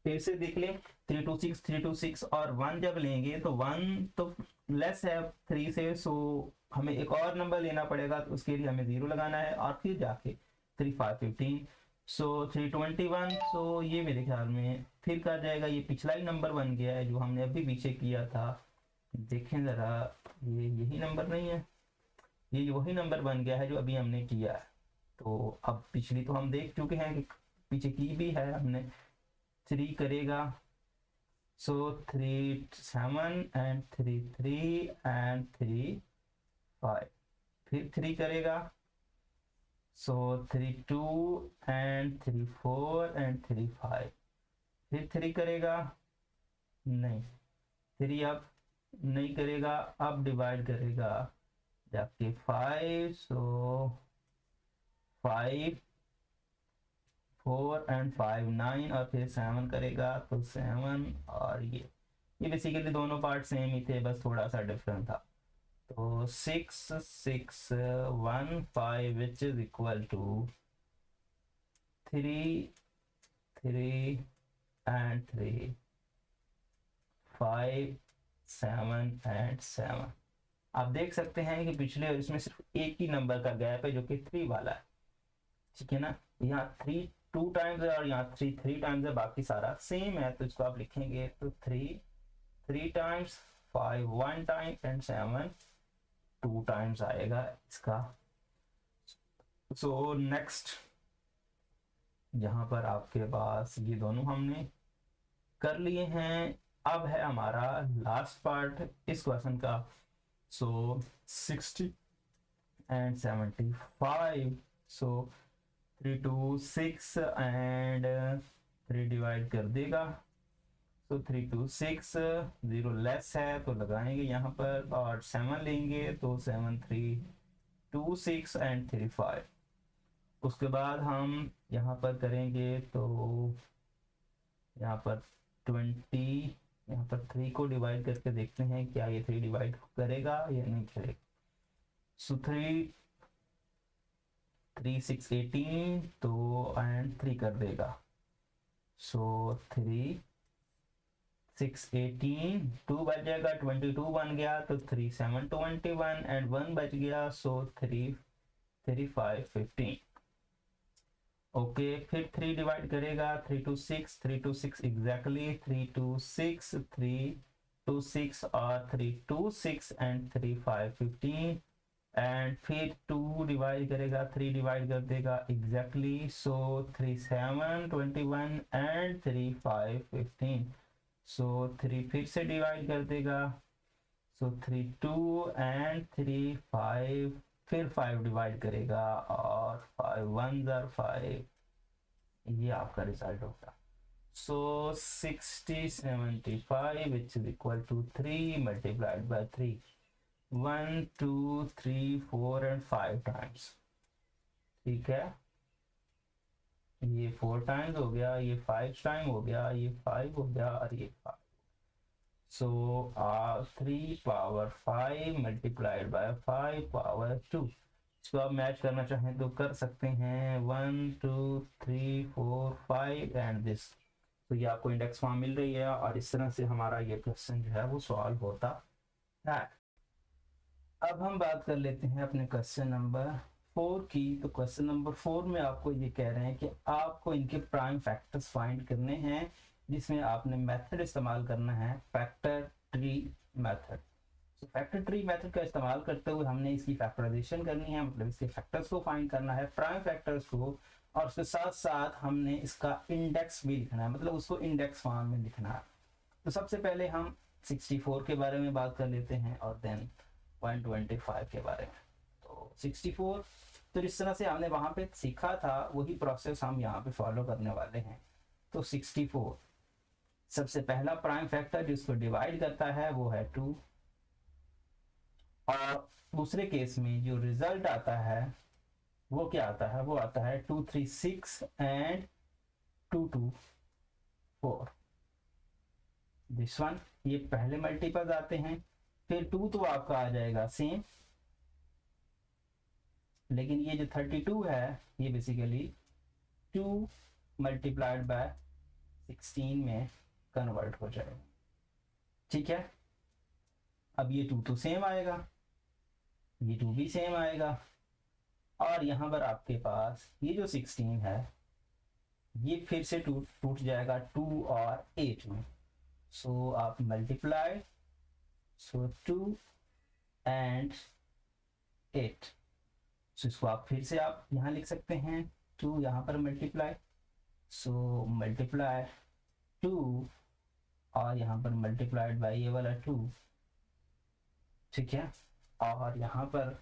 फिर से देख लें, 3 2 6 3 2 6 और 1 जब लेंगे तो 1 तो लेस है 3 से, सो हमें एक और नंबर लेना पड़ेगा, तो उसके लिए हमें 0 लगाना है और फिर जाके 3 5 15, सो 321। सो ये मेरे ख्याल में फिर कर जाएगा, ये पिछला ही नंबर बन गया है जो हमने अभी पीछे किया था। देखें ज़रा, ये यही नंबर नहीं है, ये वही नंबर बन गया है जो अभी हमने किया है। तो अब पिछली तो हम देख चुके हैं कि पीछे की भी है हमने। 3 करेगा, सो 3 7 एंड 3 3 एंड 3 5, फिर 3 करेगा, सो 3 2 एंड 3 4 एंड 3 5, फिर 3 करेगा, नहीं 3 अब नहीं करेगा, अब डिवाइड करेगा जाके 5, सो 5 4 एंड 5 9, और फिर 7 करेगा तो 7, और ये बेसिकली दोनों पार्ट सेम ही थे, बस थोड़ा सा डिफरेंट था। तो 6 6 1 5 which is equal to 3 3 and 3 5 7 and 7। आप देख सकते हैं कि पिछले और इसमें सिर्फ एक ही नंबर का गैप है जो कि 3 वाला है, ठीक है ना। यहाँ 3 2 टाइम्स है और यहाँ 3 3 टाइम्स है, बाकी सारा सेम है। तो इसको आप लिखेंगे तो 3 3 टाइम्स, 5 1 टाइम एंड 7 2 टाइम्स आएगा इसका। सो नेक्स्ट, यहाँ पर आपके पास ये दोनों हमने कर लिए हैं। अब है हमारा लास्ट पार्ट इस क्वेश्चन का। सो 60 एंड 75, सो 3 2 6 एंड 3 डिवाइड कर देगा, तो 3 2 6 0 लेस है तो लगाएंगे यहाँ पर, और 7 लेंगे तो 7 3 2 6 एंड 3 5। उसके बाद हम यहाँ पर करेंगे तो यहाँ पर 20, यहाँ पर 3 को डिवाइड करके देखते हैं क्या ये 3 डिवाइड करेगा या नहीं करेगा। सो 3 3 6 18, तो एंड 3 कर देगा, सो 3 6 18 2 बच जाएगा, 22 बन गया, तो 3 7 21 एंड 1 बच गया, सो 3 3 5 15। ओके, फिर 3 डिवाइड करेगा, 3 2 6 3 2 6 एग्जैक्टली, 3 2 6 3 2 6 और 3 2 6 एंड 3 5 15, एंड फिर 2 डिवाइड करेगा, 3 डिवाइड कर देगा एग्जैक्टली, सो 3 7 21 एंड 3 5 15। सो 3 फिर से डिवाइड कर देगा, सो 3 2 एंड 3 5, फिर 5 डिवाइड करेगा और 5 1 5, ये आपका रिजल्ट होगा। So 60 75 which is equal to 3 multiplied by 3, 1 2 3 4 and 5 times, ठीक है। ये 4 टाइम्स हो गया, ये 5 टाइम हो गया, ये 5 हो गया और ये 5। सो 3 पावर 5 मल्टीप्लाइड बाय 5 पावर 2। इसको आप मैच करना चाहें तो कर सकते हैं, 1 2 3 4 5 एंड दिस। तो ये आपको इंडेक्स फॉर्म मिल रही है, और इस तरह से हमारा ये क्वेश्चन जो है वो सॉल्व होता है। अब हम बात कर लेते हैं अपने क्वेश्चन नंबर 4 की। तो क्वेश्चन नंबर 4 में आपको ये कह रहे हैं कि आपको इनके प्राइम फैक्टर्स फाइंड करने हैं, जिसमें आपने मेथड इस्तेमाल करना है फैक्टर ट्री मेथड। तो फैक्टर ट्री मेथड का इस्तेमाल करते हुए हमने इसकी फैक्टराइजेशन करनी है, मतलब इसके फैक्टर्स को फाइंड करना है, प्राइम फैक्टर्स को, और उसके साथ साथ हमने इसका इंडेक्स भी लिखना है, मतलब उसको इंडेक्स फॉर्म में लिखना है। तो सबसे पहले हम 64 के बारे में बात कर लेते हैं और देन 125 के बारे में। तो 64, तो जिस तरह से हमने वहां पे सीखा था वही प्रोसेस हम यहाँ पे फॉलो करने वाले हैं। तो 64 सबसे पहला प्राइम फैक्टर जिसको डिवाइड करता है वो है 2, और दूसरे केस में जो रिजल्ट आता है वो क्या आता है, वो आता है 2 3 6 एंड 2 2 4। दिस वन, ये पहले मल्टीपल्स आते हैं, फिर 2 तो आपका आ जाएगा सेम, लेकिन ये जो 32 है ये बेसिकली 2 मल्टीप्लाइड बाय 16 में कन्वर्ट हो जाएगा। ठीक है, अब ये 2 तो सेम आएगा, ये 2 भी सेम आएगा, और यहां पर आपके पास ये जो 16 है ये फिर से टूट जाएगा 2 और 8 में। सो आप मल्टीप्लाई, सो 2 एंड 8, सो इसको आप फिर से आप यहां लिख सकते हैं 2 यहां पर मल्टीप्लाई, सो मल्टीप्लाई 2 और यहां पर मल्टीप्लाइड बाई ये वाला 2। ठीक है, और यहां पर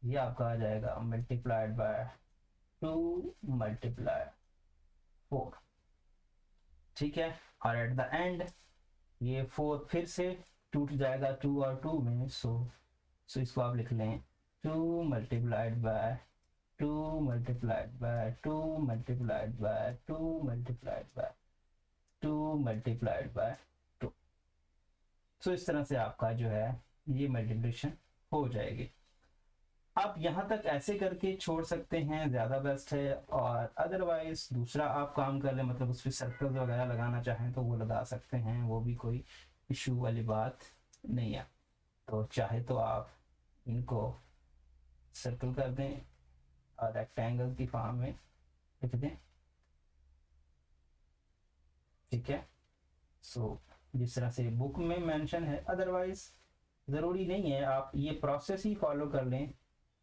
ये आपका आ जाएगा मल्टीप्लाइड बाय 2 मल्टीप्लाई 4। ठीक है, और एट द एंड ये 4 फिर से टूट जाएगा 2 और 2 में, सो इसको आप लिख लें 2 multiplied by 2 multiplied by 2 multiplied by 2 multiplied by 2 multiplied by 2। सो इस तरह से आपका जो है ये मल्टीप्लिकेशन हो जाएगी। आप यहाँ तक ऐसे करके छोड़ सकते हैं, ज़्यादा बेस्ट है, और अदरवाइज दूसरा आप काम कर लें, मतलब उस पर सर्कल वगैरह लगाना चाहें तो वो लगा सकते हैं, वो भी कोई इशू वाली बात नहीं है। तो चाहे तो आप इनको सर्कल कर दें और रेक्टेंगल की फॉर्म में लिख दें। ठीक है, सो जिस तरह से बुक में मेंशन है, अदरवाइज ज़रूरी नहीं है, आप ये प्रोसेस ही फॉलो कर लें,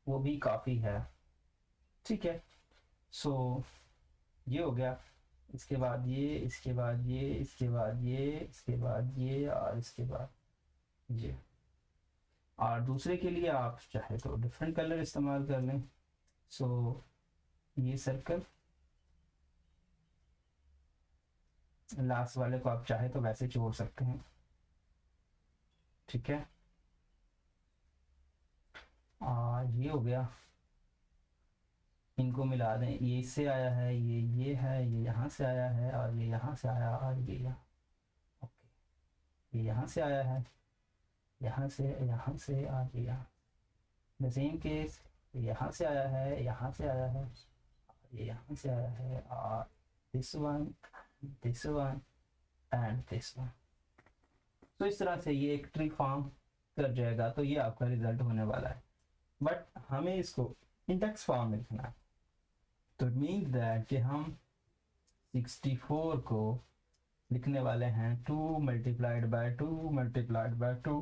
वो भी काफ़ी है। ठीक है, सो ये हो गया, इसके बाद ये, इसके बाद ये, इसके बाद ये, इसके बाद ये, और इसके बाद ये। और दूसरे के लिए आप चाहे तो डिफरेंट कलर इस्तेमाल कर लें। सो ये सर्कल, लास्ट वाले को आप चाहे तो वैसे छोड़ सकते हैं। ठीक है, और ये हो गया, इनको मिला दें, ये इससे आया है, ये है, ये यहाँ से आया है, और ये यहाँ से आया, और ये यहाँ, ओके, ये यहाँ से आया है, यहाँ से, यहाँ से, और ये यहाँ। द सेम केस, यहाँ से आया है, यहाँ से आया है, ये यहाँ से आया है, और this one and this one. तो इस तरह से ये एक ट्री फॉर्म कर जाएगा, तो ये आपका रिजल्ट होने वाला है, बट हमें इसको इंडेक्स फॉर्म में लिखना है। तो इट मीन्स दैट कि हम 64 को लिखने वाले हैं 2 multiplied by 2 multiplied by 2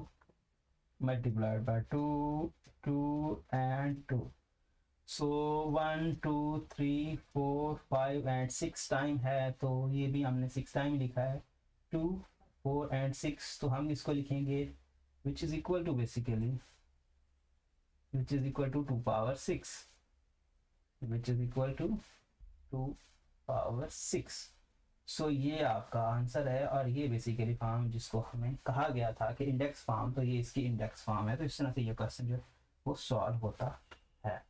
multiplied by 2 2 and 2। So 1 2 3 4 5 and 6 time है, तो ये भी हमने 6 टाइम लिखा है, 2 4 एंड 6। तो हम इसको लिखेंगे which is equal to basically which is equal to 2 power 6, which is equal to 2 power 6। सो ये आपका आंसर है, और ये बेसिकली फॉर्म जिसको हमें कहा गया था कि इंडेक्स फॉर्म, तो ये इसकी इंडेक्स फॉर्म है। तो इस तरह से ये क्वेश्चन जो वो सॉल्व होता है।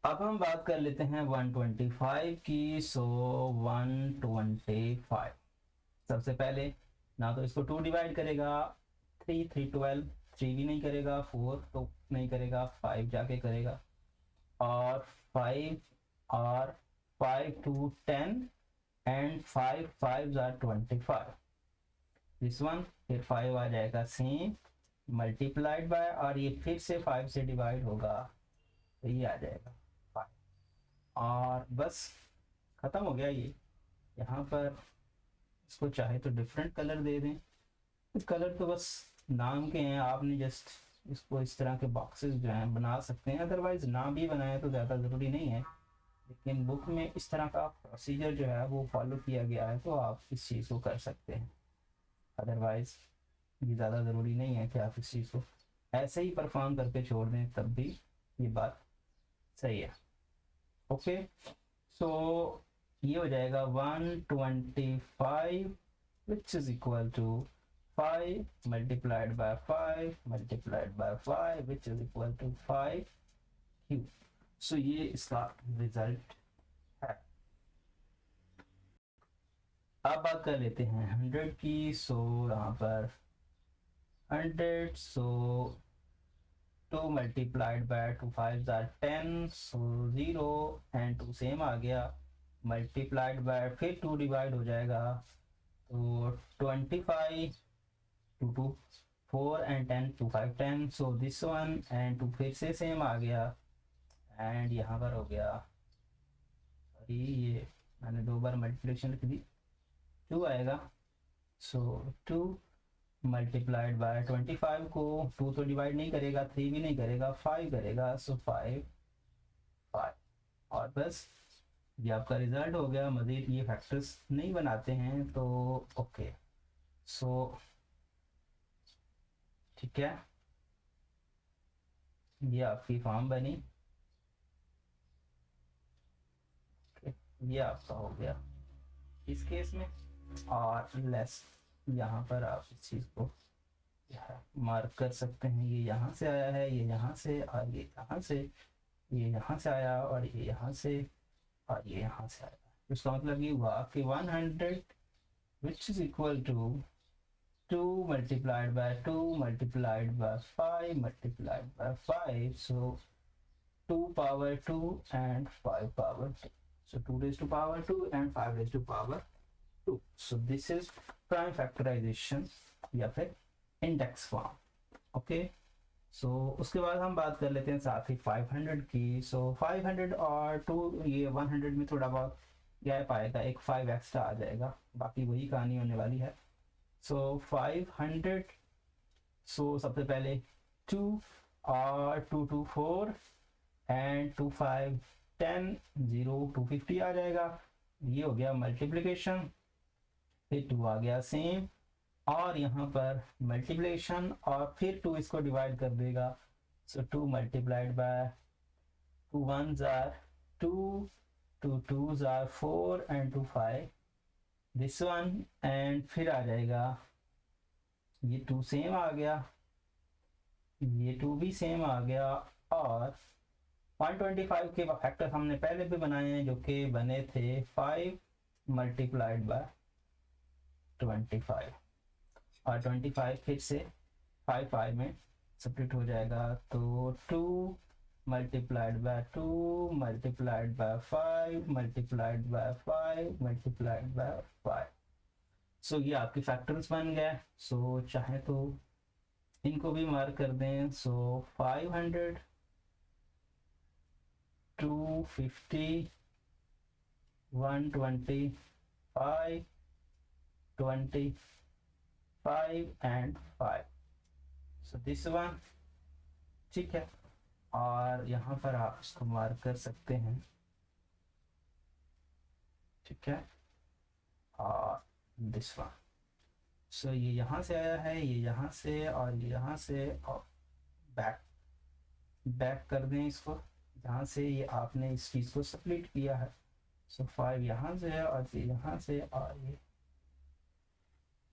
अब हम बात कर लेते हैं 125 की। सो 125 सबसे पहले ना तो इसको 2 डिवाइड करेगा, 3 3 12, 3 भी नहीं करेगा, 4 तो नहीं करेगा, 5 जाके करेगा, और 5 और 5 2 10 एंड 5 5 आर 25। दिस वन, फिर 5 आ जाएगा सेम मल्टीप्लाइड बाय, और ये फिर से 5 से डिवाइड होगा, तो ये आ जाएगा 5, और बस खत्म हो गया ये। यहाँ पर इसको चाहे तो डिफरेंट कलर दे दें, कलर तो बस नाम के हैं, आपने जस्ट इसको इस तरह के बॉक्सेस जो हैं बना सकते हैं, अदरवाइज ना भी बनाए तो ज़्यादा ज़रूरी नहीं है, लेकिन बुक में इस तरह का प्रोसीजर जो है वो फॉलो किया गया है तो आप इस चीज़ को कर सकते हैं। अदरवाइज ये ज़्यादा ज़रूरी नहीं है कि आप इस चीज़ को ऐसे ही परफॉर्म करके छोड़ दें, तब भी ये बात सही है। ओके, सो ये हो जाएगा 125 which is equal to 5 multiplied by 5 multiplied by 5 which is equal to 5 Q. So ये इसका रिजल्ट है। अब बात कर लेते हैं 100 की। सो यहाँ पर 100, सो 2 multiplied by 2 5s are 10, so 0 and 2 same आ गया, मल्टीप्लाइड बाय फिर 2 डिवाइड हो जाएगा तो 25, 2 2 4 and 10 2 5 10, so this one and 2 फिर से सेम आ गया एंड यहाँ पर हो गया, सॉरी ये मैंने 2 बार मल्टीप्लिकेशन लिख दी, 2 आएगा, सो 2 मल्टीप्लाइड बाय 25 को 2 तो डिवाइड नहीं करेगा, 3 भी नहीं करेगा, 5 करेगा, सो 5 5 और बस ये आपका रिजल्ट हो गया। मज़ीद ये फैक्टर्स नहीं बनाते हैं तो ओके, सो ठीक है, ये आपकी फॉर्म बनी, ये आपका हो गया इस केस में। और लेस यहाँ पर आप इस चीज़ को मार्क कर सकते हैं, ये यहाँ से आया है, ये यहाँ से, और ये यहाँ से, ये यहाँ से आया, और ये यहाँ से, और ये यहाँ से आया। इसका मतलब ये हुआ कि 100 which is equal to 2 multiplied by 2 multiplied by 5 multiplied by 5, so 2 power 2 and 5 power 2, so 2 raised to power 2 and 5 raised to power 2, so this is prime factorization या फिर इंडेक्स फॉर्म। ओके, सो उसके बाद हम बात कर लेते हैं साथ ही 500 की। सो 500 और 2, ये 100 में थोड़ा बहुत गैप आएगा, एक 5 एक्स्ट्रा आ जाएगा, बाकी वही कहानी होने वाली है। सो 500, सो सबसे पहले 2 और 2 2 4 एंड 2 5 10 0 250 आ जाएगा, ये हो गया मल्टीप्लिकेशन, फिर 2 आ गया सेम, और यहाँ पर मल्टीप्लिकेशन और फिर 2 इसको डिवाइड कर देगा, सो 2 multiplied by 2 1s are 2 2 2s are 4 and 2 5 this one, and फिर आ जाएगा ये 2 सेम आ गया, ये 2 भी सेम आ गया, और 125 के फैक्टर हमने पहले भी बनाए हैं जो कि बने थे 5 मल्टीप्लाइड बाय 25, और 25 फिर से 5 5 में सब्ट्रैक्ट हो जाएगा, तो 2 multiplied by 2 multiplied by 5 multiplied by 5 multiplied by 5, सो ये आपके फैक्टर्स बन गए। सो चाहे तो इनको भी मार्क कर दें, सो 500 250 125 25 and 5, so this one, ठीक है, और यहाँ पर आप इसको मार्क कर सकते हैं, ठीक है, और दिस वन, सो ये यहाँ से आया है, ये यहाँ से, और ये यहाँ से, और बैक कर दें इसको, जहाँ से ये आपने इस चीज़ को स्प्लिट किया है, सो 5 यहाँ से है, और ये यहाँ से, और ये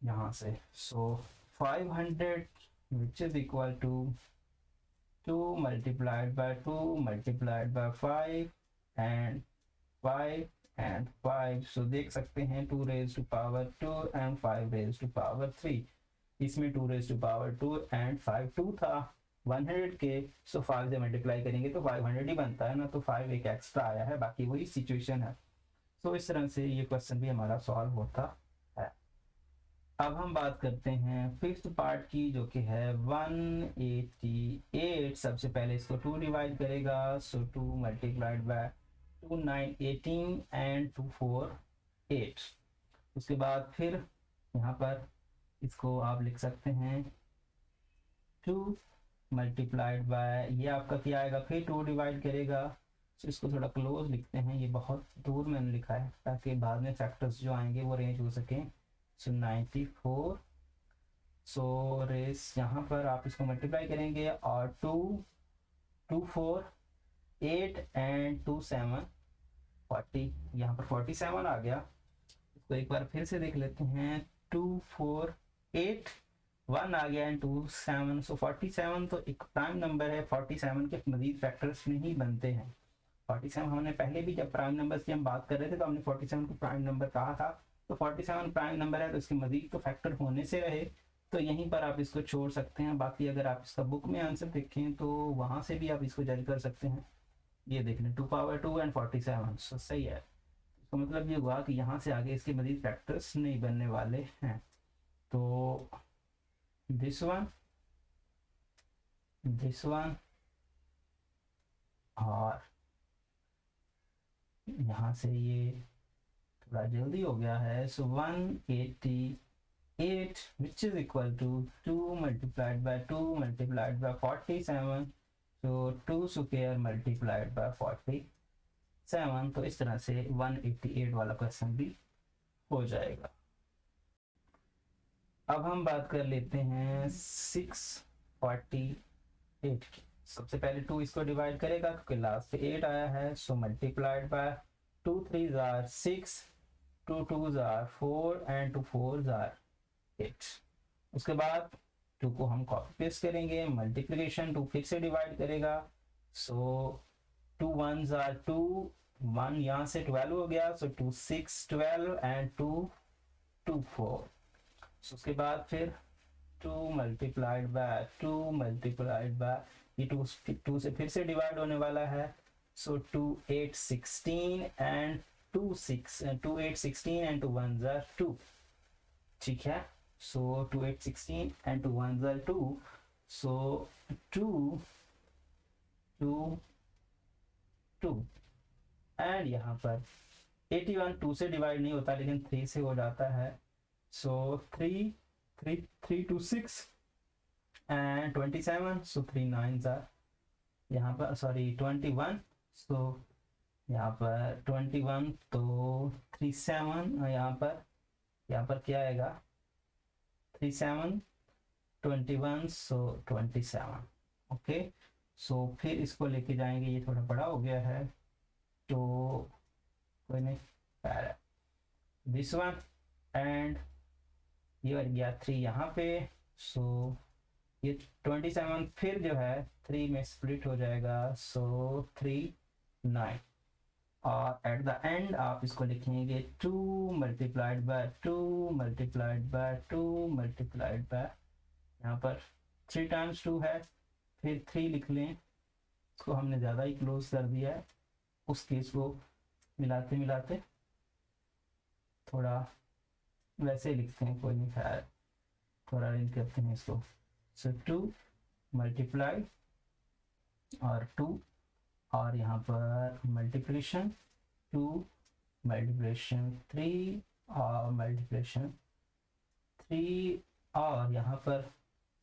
यहाँ से, सो 500 which is equal to 2 multiplied by 2 multiplied by 5 and 5 and 5, so देख सकते हैं 2 raised to power 2 and 5 raised to power 3, इसमें 2 raised to power 2 and 5 2 था 100 के, सो 5 से मल्टीप्लाई करेंगे तो 500 ही बनता है ना, तो 5 एक एक्स्ट्रा आया है, बाकी वही सिचुएशन है। सो इस तरह से ये क्वेश्चन भी हमारा सॉल्व होता है। अब हम बात करते हैं फिफ्थ पार्ट की, जो कि है 188। सबसे पहले इसको 2 डिवाइड करेगा, सो 2 मल्टीप्लाइड बाय 2 9 18 एंड 2 4 8, उसके बाद फिर यहाँ पर
इसको आप लिख सकते हैं 2 मल्टीप्लाइड बाय, ये आपका क्या आएगा, फिर 2 डिवाइड करेगा। तो इसको थोड़ा क्लोज लिखते हैं, ये बहुत दूर मैंने लिखा है ताकि बाद में फैक्टर्स जो आएंगे वो रेंज हो सकें। सो 94, सो रेस यहाँ पर आप इसको मल्टीप्लाई करेंगे और 2 2 4 8 एंड 2 7 40, यहाँ पर 47 आ गया। इसको एक बार फिर से देख लेते हैं, 2 4 8 1 आ गया एंड 2 7, सो 47 तो एक प्राइम नंबर है। 47 के मजीद फैक्टर्स नहीं बनते हैं। 47 हमने पहले भी जब प्राइम नंबर्स की हम बात कर रहे थे तो हमने 47 को प्राइम नंबर कहा था। तो 47 प्राइम नंबर है तो इसके मजीद तो फैक्टर होने से रहे, तो यहीं पर आप इसको छोड़ सकते हैं। बाकी अगर आप इसका बुक में आंसर देखें तो वहां से भी आप इसको जज कर सकते हैं। ये देख लें 2 पावर 2 एंड 47, सो सही है। तो मतलब ये हुआ कि यहाँ से आगे इसके मजीद फैक्टर्स नहीं बनने वाले हैं। तो दिस वन, दिस वन, और यहाँ से ये थोड़ा जल्दी हो गया है। So 188 which is equal to 2 multiplied by 2 multiplied by 47, तो 2 स्क्वायर मल्टीप्लाइड बाय 47। तो इस तरह से 188 वाला क्वेश्चन भी हो जाएगा। अब हम बात कर लेते हैं 648 की। सबसे पहले 2 इसको डिवाइड करेगा क्योंकि लास्ट पे 8 आया है, so multiplied by 2 3 are 6, 2 2 are 4 and 2 4 are 8। उसके बाद 2 को हम कॉपी पेस्ट करेंगे, मल्टीप्लिकेशन 2 फिर से डिवाइड करेगा, सो 2 1 आर 2, 1 यहाँ से 12 हो गया, सो 2 6 12 एंड 2 2 4। उसके बाद फिर 2 मल्टीप्लाइड बाय 2 मल्टीप्लाइड बाय, ये 2 से फिर से डिवाइड होने वाला है, सो 2 8 16 एंड 2 6 2 8 16 एंड 2 1 आर 2। ठीक है, सो 2 8 16 एंड 2 1 आर 2, सो 2 2 2 एंड यहाँ पर 81 2 से डिवाइड नहीं होता लेकिन 3 से हो जाता है, सो 3 3 3 2 6 एंड 27, सो 3 9 आर यहाँ पर, सॉरी 21, सो यहाँ पर 21, तो 3 7 यहाँ पर क्या आएगा 3 7 21, सो 27। ओके, सो फिर इसको लेके जाएंगे, ये थोड़ा बड़ा हो गया है तो कोई नहीं, दिस वन एंड ये बन गया 3 यहाँ पे, सो ये 27 फिर जो है 3 में स्प्लिट हो जाएगा, सो 3 9, और एट द एंड आप इसको लिखेंगे 2 multiplied by 2 multiplied by 2 multiplied bye, यहाँ पर 3 टाइम्स 2 है, फिर 3 लिख लें, इसको हमने ज़्यादा ही क्लोज कर दिया है, उस केस को मिलाते मिलाते थोड़ा वैसे लिखते हैं, कोई नहीं, खैर थोड़ा अरेंज करते हैं इसको। सो 2 मल्टीप्लाई और 2, और यहाँ पर मल्टीप्लिकेशन 2 मल्टीप्लिकेशन 3 और मल्टीप्लिकेशन 3, और यहाँ पर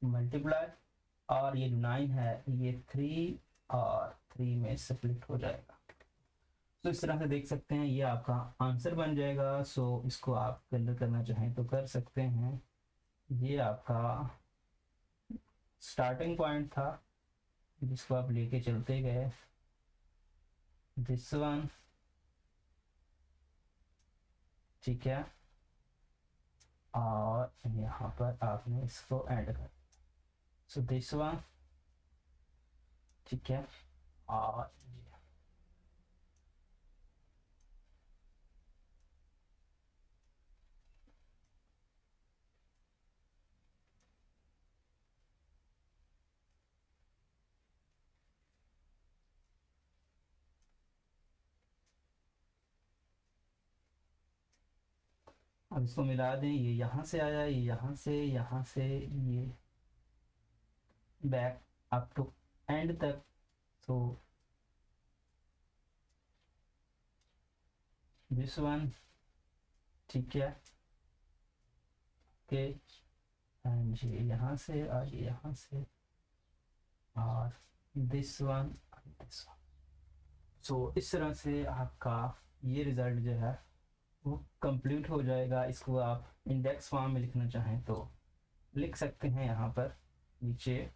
मल्टीप्लाई, और ये 9 है ये 3 और 3 में स्प्लिट हो जाएगा। तो इस तरह से देख सकते हैं ये आपका आंसर बन जाएगा। सो इसको आप कलर करना चाहें तो कर सकते हैं। ये आपका स्टार्टिंग पॉइंट था जिसको आप लेके चलते गए, दिस वन, ठीक है, और यहाँ पर आपने इसको ऐड कर, सो दिस वन, ठीक है, और अब इसको मिला दें, ये यहाँ से आया, ये यहाँ से ये बैक अप टू एंड तक, तो दिस वन, ठीक है, ओके, ये यहाँ से और ये यहाँ से, और दिस वन, दिस वन। सो इस तरह से आपका ये रिज़ल्ट जो है वो कंप्लीट हो जाएगा। इसको आप इंडेक्स फॉर्म में लिखना चाहें तो लिख सकते हैं। यहाँ पर नीचे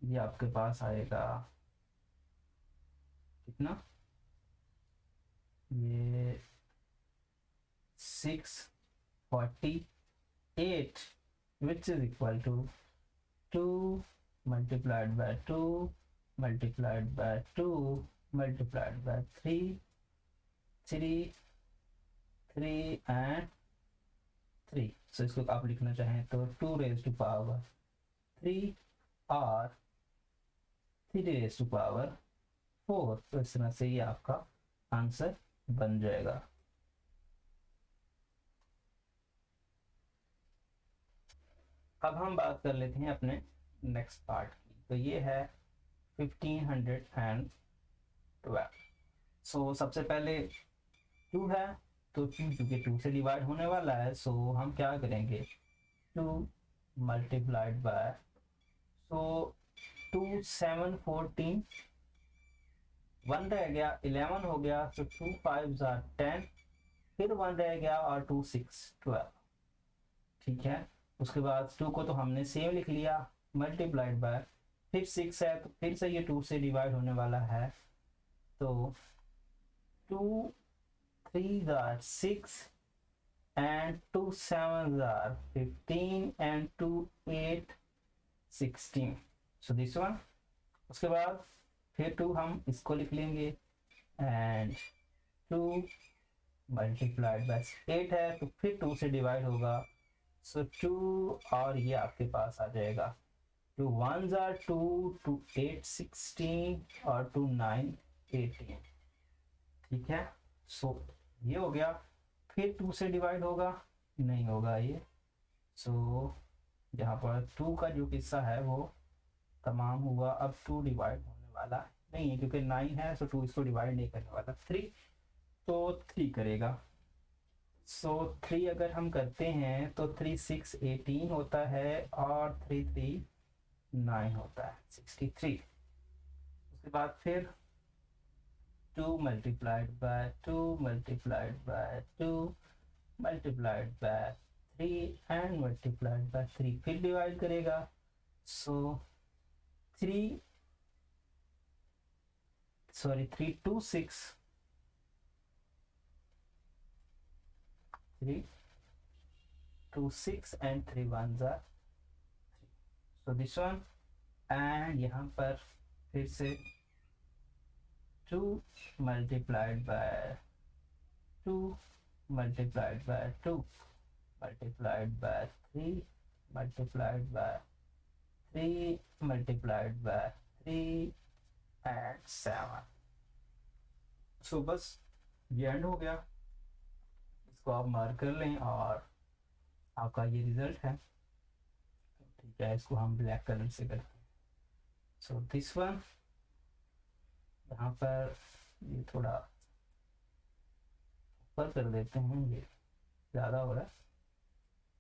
ये आपके पास आएगा कितना, ये 648 which is equal to 2 multiplied by 2 multiplied by 2 multiplied by 3 and 3। सो इसको आप लिखना चाहें तो 2 raised to power 3 और 3 raised to power 4। तो इस तरह से ये आपका आंसर बन जाएगा। अब हम बात कर लेते हैं अपने नेक्स्ट पार्ट की। तो ये है 1512। सो सबसे पहले 2 है, तो 2 चूँकि 2 से डिवाइड होने वाला है, सो हम क्या करेंगे 2 मल्टीप्लाइड बाय, सो 2 7 14, 1 रह गया, 11 हो गया, तो 2 5 10, फिर 1 रह गया और 2 6 12। ठीक है, उसके बाद 2 को तो हमने सेम लिख लिया, मल्टीप्लाइड बाय, फिर 6 है तो फिर से ये 2 से डिवाइड होने वाला है, तो 2 3 are 6 and 2 7 are 15 and 2 8 16। So this one. उसके बाद फिर 2 हम इसको लिख लेंगे एंड 2 मल्टीप्लाइड बाय 8 है तो फिर 2 से डिवाइड होगा, सो 2 और ये आपके पास आ जाएगा 2 1s are 2, 2 8 16 और 2 9 18। ठीक है, सो ये हो गया। फिर 2 से डिवाइड होगा, नहीं होगा ये, सो यहाँ पर 2 का जो हिस्सा है वो तमाम हुआ। अब 2 डिवाइड होने वाला नहीं है क्योंकि 9 है, सो 2 इसको डिवाइड नहीं करने वाला। 3 तो 3 करेगा, सो 3 अगर हम करते हैं तो 3 6 18 होता है और 3 3 9 होता है 63। उसके बाद फिर 2 multiplied by 2 multiplied by 2 multiplied by 3 and multiplied by 3, फिर डिवाइड करेगा, सो 3 2 6 3 2 6 and 3 1s are 3। so this one, and यहाँ पर फिर से 2 multiplied by 2 multiplied by 2 multiplied by 3 multiplied by 3 multiplied by 3 and 7। so बस ये एंड हो गया। इसको आप मार्क कर लें और आपका ये रिजल्ट है। ठीक है, इसको हम ब्लैक कलर से करते हैं। सो दिस वन, यहाँ पर ये थोड़ा ऊपर कर देते हैं, ये ज़्यादा हो रहा है।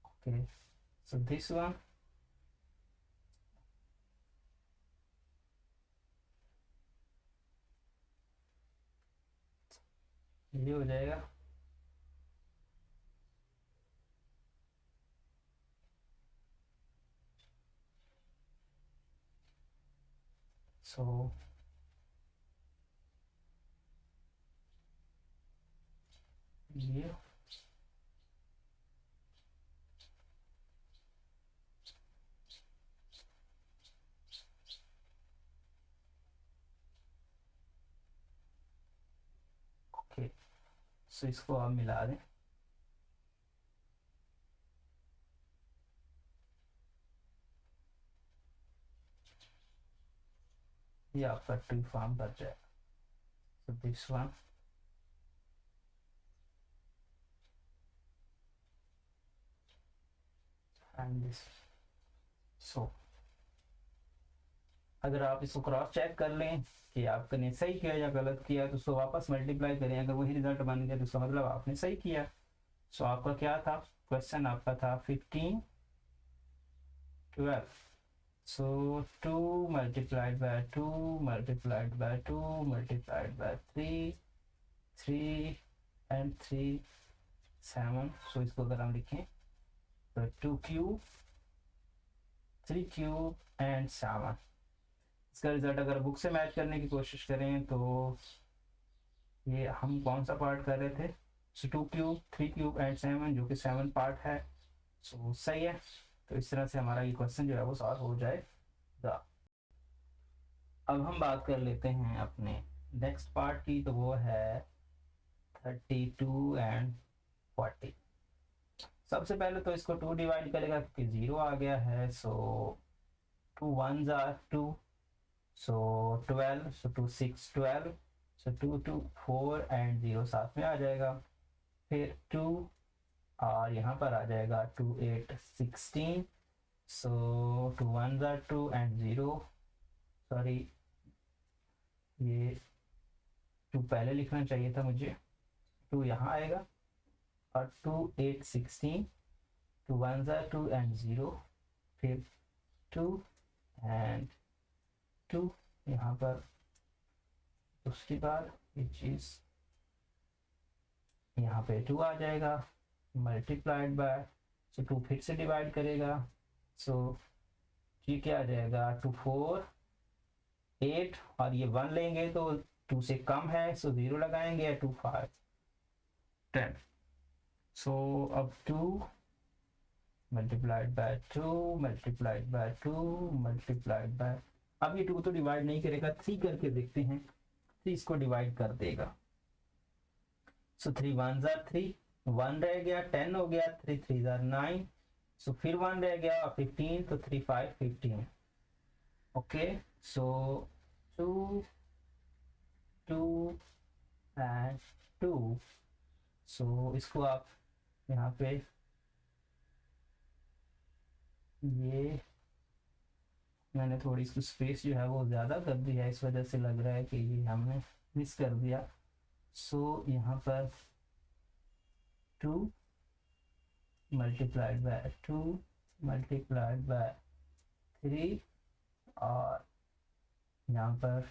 ओके, सो दिस वन, ये हो जाएगा। सो ये ओके, सो इसको आप मिला दें। ये आपका ट्री फॉर्म बन जाएगा। So this one, and this. So अगर आप इसको क्रॉस चेक कर लें कि आपने सही किया या गलत किया तो उसको वापस मल्टीप्लाई करें, अगर वही रिजल्ट बन गया तो उसका मतलब आपने सही किया। सो आपका क्या था क्वेश्चन, आपका था 15 12. So 2 multiplied by 2 multiplied by 2 multiplied by 3, 3 and 3 7. So इसको अगर हम लिखें तो 2 क्यूब 3 क्यूब एंड 7. इसका रिजल्ट अगर बुक से मैच करने की कोशिश करें तो ये हम कौन सा पार्ट कर रहे थे, सो 2 क्यूब 3 क्यूब एंड 7 जो कि 7 पार्ट है. सो सही है. तो इस तरह से हमारा ये क्वेश्चन जो है वो सॉल्व हो जाएगा. अब हम बात कर लेते हैं अपने नेक्स्ट पार्ट की, तो वो है 32 एंड 40. सबसे पहले तो इसको 2 डिवाइड करेगा क्योंकि 0 आ गया है. सो 2 1s are 2, so 12, so 2 6 12, so 2 2 4 and 0 साथ में आ जाएगा. फिर 2 और यहाँ पर आ जाएगा 2 8 16, सो 2 1s are 2 एंड 0, सॉरी ये 2 पहले लिखना चाहिए था मुझे. 2 यहाँ आएगा और 2 8 16, 2 1s are 2 एंड 0, फिर 2 एंड 2 यहाँ पर. उसके बाद ये चीज़ यहाँ पे 2 आ जाएगा मल्टीप्लाइड बाय, सो 2 फिर से डिवाइड करेगा. सो ये क्या आ जाएगा 2 4 8 और ये 1 लेंगे तो 2 से कम है, सो 0 लगाएंगे. 2 5 10. सो अब 2 multiplied by 2 multiplied by 2 multiplied bye, अब ये 2 तो डिवाइड नहीं करेगा, 3 करके देखते हैं. 3 इसको डिवाइड कर देगा. सो 3 1s are 3, 1 रह गया, 10 हो गया, 3 3s are 9, सो फिर 1 रह गया और 15, तो 3 5 15. Okay, so 2 2 and 2. सो इसको आप यहाँ पे ये मैंने थोड़ी इसकी स्पेस जो है वो ज़्यादा कर दी है, इस वजह से लग रहा है कि ये हमने मिस कर दिया. सो यहाँ पर 2 मल्टीप्लाइड बाय 2 मल्टीप्लाइड बाय 3 और यहाँ पर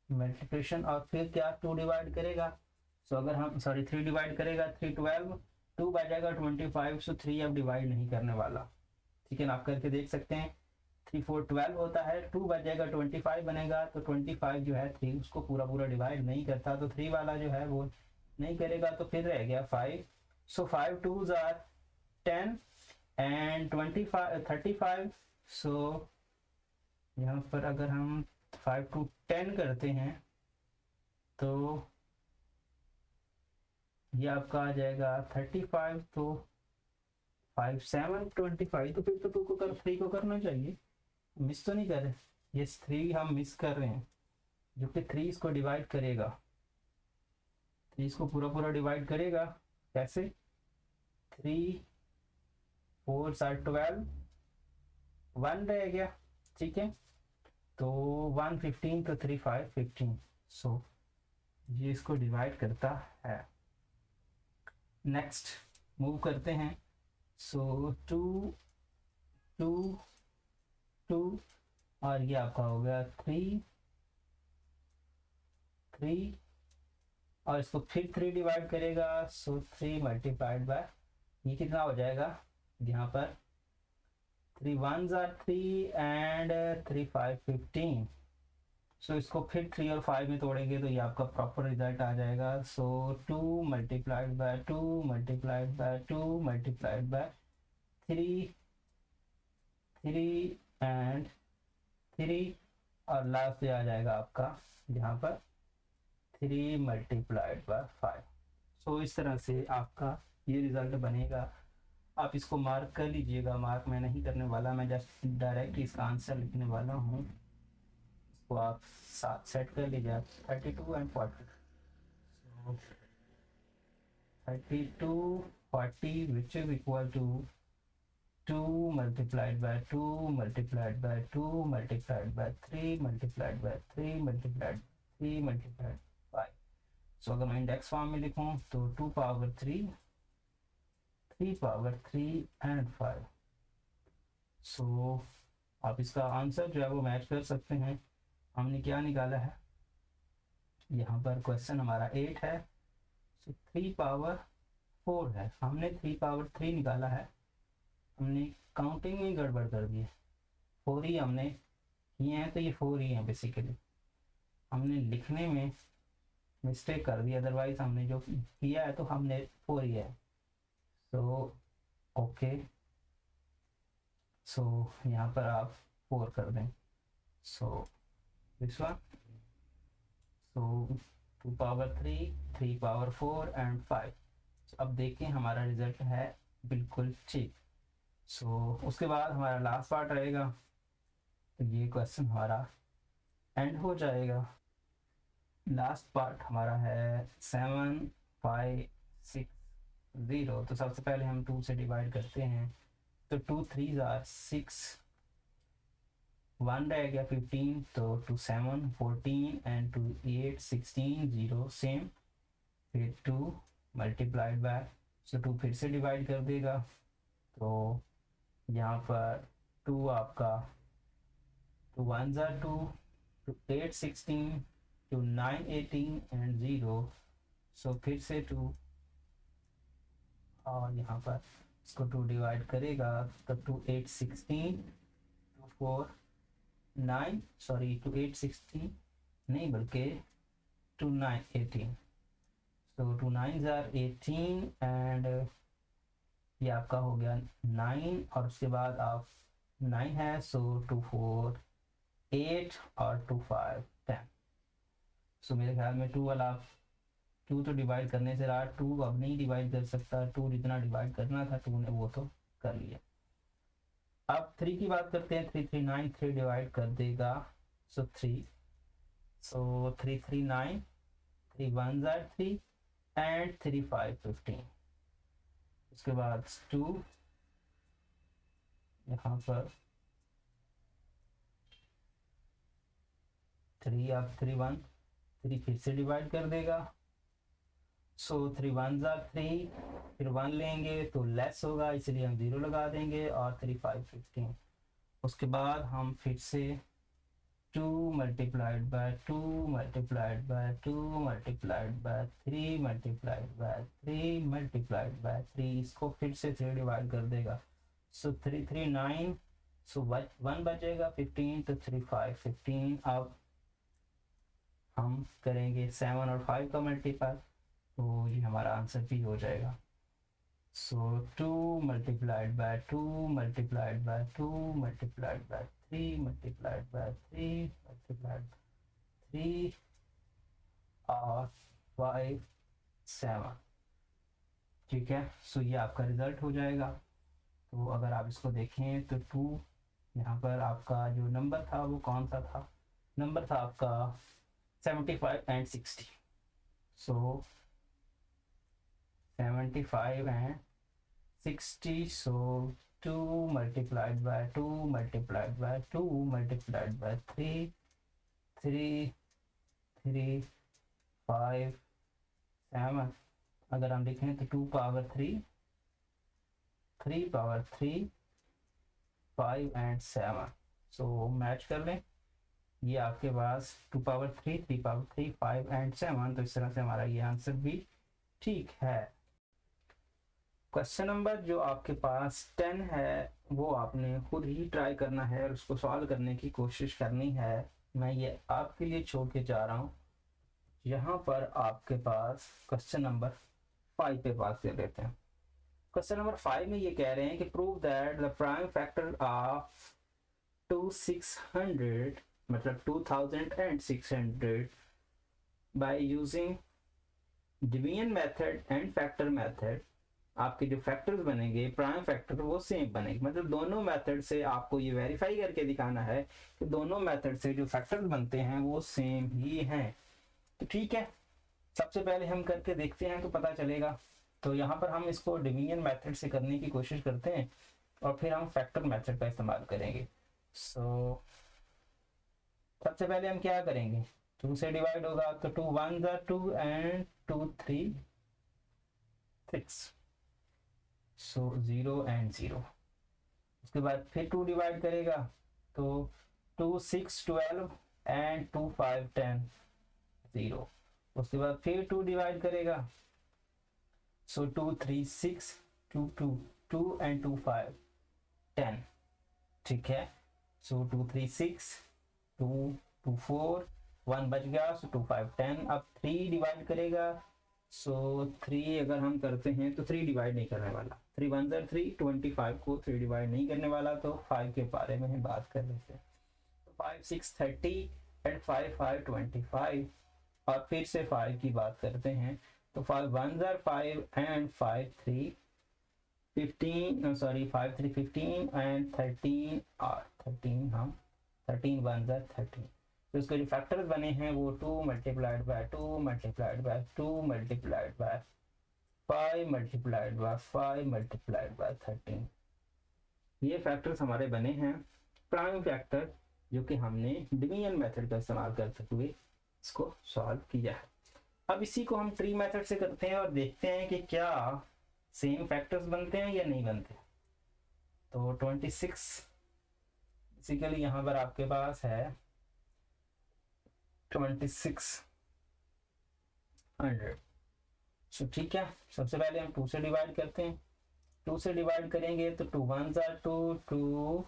मल्टीप्लिकेशन और फिर क्या 2 डिवाइड करेगा. सो अगर हम 3 डिवाइड करेगा 3 12, 2 बचेगा 25, सो 3 अब डिवाइड नहीं करने वाला. ठीक है ना, आप करके देख सकते हैं. 3 4 12 होता है, 2 बचेगा 25 बनेगा, तो 25 जो है 3 उसको पूरा पूरा डिवाइड नहीं करता, तो 3 वाला जो है वो नहीं करेगा, तो फिर रह गया 5. सो 5 2s are 10 एंड 25 35. सो यहाँ पर अगर हम 5 to 10 करते हैं तो ये आपका आ जाएगा 35, तो 5 7 25, तो फिर तो 2 को 3 को करना चाहिए. मिस तो नहीं कर रहे, ये 3 हम मिस कर रहे हैं, जो कि 3 इसको डिवाइड करेगा. 3 इसको पूरा पूरा डिवाइड करेगा. कैसे? 3 4s are 12, 1 रह गया. ठीक है, तो 1 15, तो 3 5 15. सो ये इसको डिवाइड करता है. नेक्स्ट मूव करते हैं. सो 2 2 2 और ये आपका हो गया 3 3 और इसको फिर 3 डिवाइड करेगा. सो 3 मल्टीप्लाइड बाय, ये कितना हो जाएगा यहाँ पर 3 1s are 3 एंड 3 5 15. सो इसको फिर 3 और 5 में तोड़ेंगे तो ये आपका प्रॉपर रिजल्ट आ जाएगा. सो 2 multiplied by 2 multiplied by 2 multiplied by 3 3 and 3 और लास्ट आ जाएगा आपका यहाँ पर 3 मल्टीप्लाइड बाय 5. सो इस तरह से आपका ये रिजल्ट बनेगा. आप इसको मार्क कर लीजिएगा. मार्क मैं नहीं करने वाला, मैं जस्ट डायरेक्ट इसका आंसर लिखने वाला हूँ. इसको आप साथ सेट कर लीजिए. 32 and 40. So 32 40 which is equal to 2 multiplied by 2 multiplied by 2 multiplied by 3 multiplied by 3 multiplied 3 multiplied 5. So अगर मैं इंडेक्स फॉर्म में लिखूं तो 2 पावर 3 3 पावर 3 एंड 5. सो आप इसका आंसर जो है वो मैच कर सकते हैं। हमने क्या निकाला है, यहाँ पर क्वेश्चन हमारा 8 है, सो 3 पावर 4 है, हमने 3 पावर 3 निकाला है। हमने काउंटिंग में गड़बड़ कर दी है, 4 ही हमने किए हैं, तो ये 4 ही है बेसिकली। हमने लिखने में मिस्टेक कर दी, अदरवाइज हमने जो किया है तो हमने 4 ही है। सो ओके, सो यहाँ पर आप 4 कर दें। सो this one, so 2 power 3, 3 power 4 and 5। अब देखें हमारा रिजल्ट है बिल्कुल ठीक। सो उसके बाद हमारा लास्ट पार्ट रहेगा, तो ये क्वेश्चन हमारा एंड हो जाएगा। लास्ट पार्ट हमारा है 7, 5, 6, 0। तो सबसे पहले हम 2 से डिवाइड करते हैं, तो 2 3 6, 1 रह गया 15, तो 2 7 14 एंड 2 8 16 0 सेम, फिर 2 मल्टीप्लाइड बाय, सो 2 फिर से डिवाइड कर देगा, तो यहाँ पर 2 आपका 2 1 2, 2 8 16, 2 9 18 एंड 0, सो फिर से 2, और यहाँ पर इसको 2 डिवाइड करेगा, तो 2 8 16, 2 4 9, सॉरी 2 8 16 नहीं बल्कि 2 9 18, सो 2 9 18 एंड ये आपका हो गया 9, और उसके बाद आप 9 है, सो 2 4 8 और 2 5 10। सो मेरे ख्याल में 2 वाला 2 तो डिवाइड करने से रहा, 2 अब नहीं डिवाइड कर सकता, 2 जितना डिवाइड करना था 2 ने वो तो कर लिया। अब 3 की बात करते हैं, 3 3 9, 3 डिवाइड कर देगा, सो 3, सो 3 3 9, 3 1 3 एंड 3 5 15। उसके बाद 2 यहाँ पर 3, अब 3 1, 3 फिर से डिवाइड कर देगा, सो 3 1 3, फिर 1 लेंगे तो लेस होगा इसलिए हम 0 लगा देंगे, और 3 5 15। उसके बाद हम फिर से 2 multiplied by 2 multiplied by 2 multiplied by 3 multiplied by 3 multiplied by 3, इसको फिर से 3 डिवाइड कर देगा, सो 3 3 9, सो 1 बचेगा 15, तो 3 5 15। अब हम करेंगे 7 और 5 का मल्टीप्लाई, तो ये हमारा आंसर भी हो जाएगा। सो 2 multiplied by 2 multiplied by 2 multiplied by 3 multiplied by 3 multiplied 3 और 5 7। ठीक है, सो ये आपका रिजल्ट हो जाएगा। तो अगर आप इसको देखें तो 2 यहाँ पर आपका जो नंबर था वो कौन सा था, नंबर था आपका 75 and 60। So 75 and 60, so 2 multiplied by 2 multiplied by 2 multiplied by 3, 3 3 5 7। अगर हम देखें तो 2 power 3, 3 power 3, 5 and 7, so match कर लें। ये आपके पास 2 पावर 3, 3 पावर 3, 5 एंड 7, तो इस तरह से हमारा ये आंसर भी ठीक है। क्वेश्चन नंबर जो आपके पास 10 है वो आपने खुद ही ट्राई करना है और उसको सॉल्व करने की कोशिश करनी है। मैं ये आपके लिए छोड़ के जा रहा हूँ। यहाँ पर आपके पास क्वेश्चन नंबर 5 पे बात कर लेते हैं। क्वेश्चन नंबर 5 में ये कह रहे हैं कि prove that the prime factor of 2600 मतलब 2600 by using division method and factor method. आपके जो फैक्टर्स बनेंगे प्राइम फैक्टर वो सेम बनेंगे, मतलब दोनों मेथड से आपको ये वेरीफाई करके दिखाना है कि दोनों मेथड से जो फैक्टर्स बनते हैं वो सेम ही हैं। तो ठीक है, सबसे पहले हम करके देखते हैं तो पता चलेगा। तो यहाँ पर हम इसको डिवीजन मेथड से करने की कोशिश करते हैं और फिर हम फैक्टर मेथड का इस्तेमाल करेंगे। सो सबसे पहले हम क्या करेंगे, 2 से डिवाइड होगा तो 2 1 2 एंड 2 3 6, सो 0 एंड 0। उसके बाद फिर 2 डिवाइड करेगा तो 2 6 12 एंड 2 5 10 0। उसके बाद फिर 2 डिवाइड करेगा, सो 2 3 6 2 2 2 एंड 2 5 10, ठीक है। सो 2 3 6 2 2 4 1 बच गया, सो 2 5 10। अब 3 डिवाइड करेगा, सो 3 अगर हम करते हैं तो 3 डिवाइड नहीं करने वाला, 3 1 ज़र 3, 25 को 3 डिवाइड नहीं करने वाला, तो 5 के बारे में हम बात कर लेते हैं। तो 5 6 30 एंड 5 5 25, और फिर से 5 की बात करते हैं तो 5 1 ज़र 5 एंड 5 3 15, सॉरी 5 3 15 एंड 13, और 13 हम 13 1 ज़र 13। तो इसके जो फैक्टर्स बने हैं वो 2 multiplied by 2 multiplied by 2 multiplied by 5 multiplied by 5 multiplied by 13। ये फैक्टर्स हमारे बने हैं प्राइम फैक्टर, जो कि हमने डिवीजन मेथड का इस्तेमाल करते हुए इसको सॉल्व किया है। अब इसी को हम ट्री मेथड से करते हैं और देखते हैं कि क्या सेम फैक्टर्स बनते हैं या नहीं बनते। तो 26 बेसिकली यहाँ पर आपके पास है 2600। सो ठीक है, सबसे पहले हम 2 से डिवाइड करते हैं। 2 से डिवाइड करेंगे तो 2 1 ज़र 2 2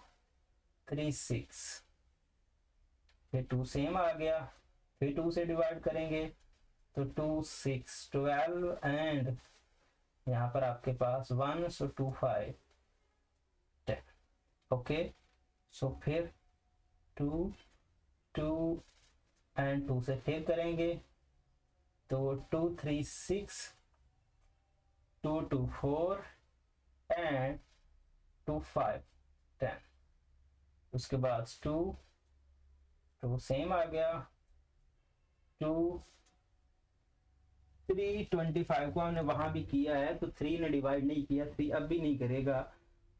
3 6, फिर 2 सेम आ गया। फिर 2 से डिवाइड करेंगे तो 2 6 12 एंड यहाँ पर आपके पास 1, सो 2 5 10। ओके, सो फिर 2 2 एंड 2 से फिर करेंगे तो 2 3 6 2 2 4 एंड 2 5 10। उसके बाद 2 2 सेम आ गया। 2 3 25 को हमने वहां भी किया है तो 3 ने डिवाइड नहीं किया, 3 अब भी नहीं करेगा,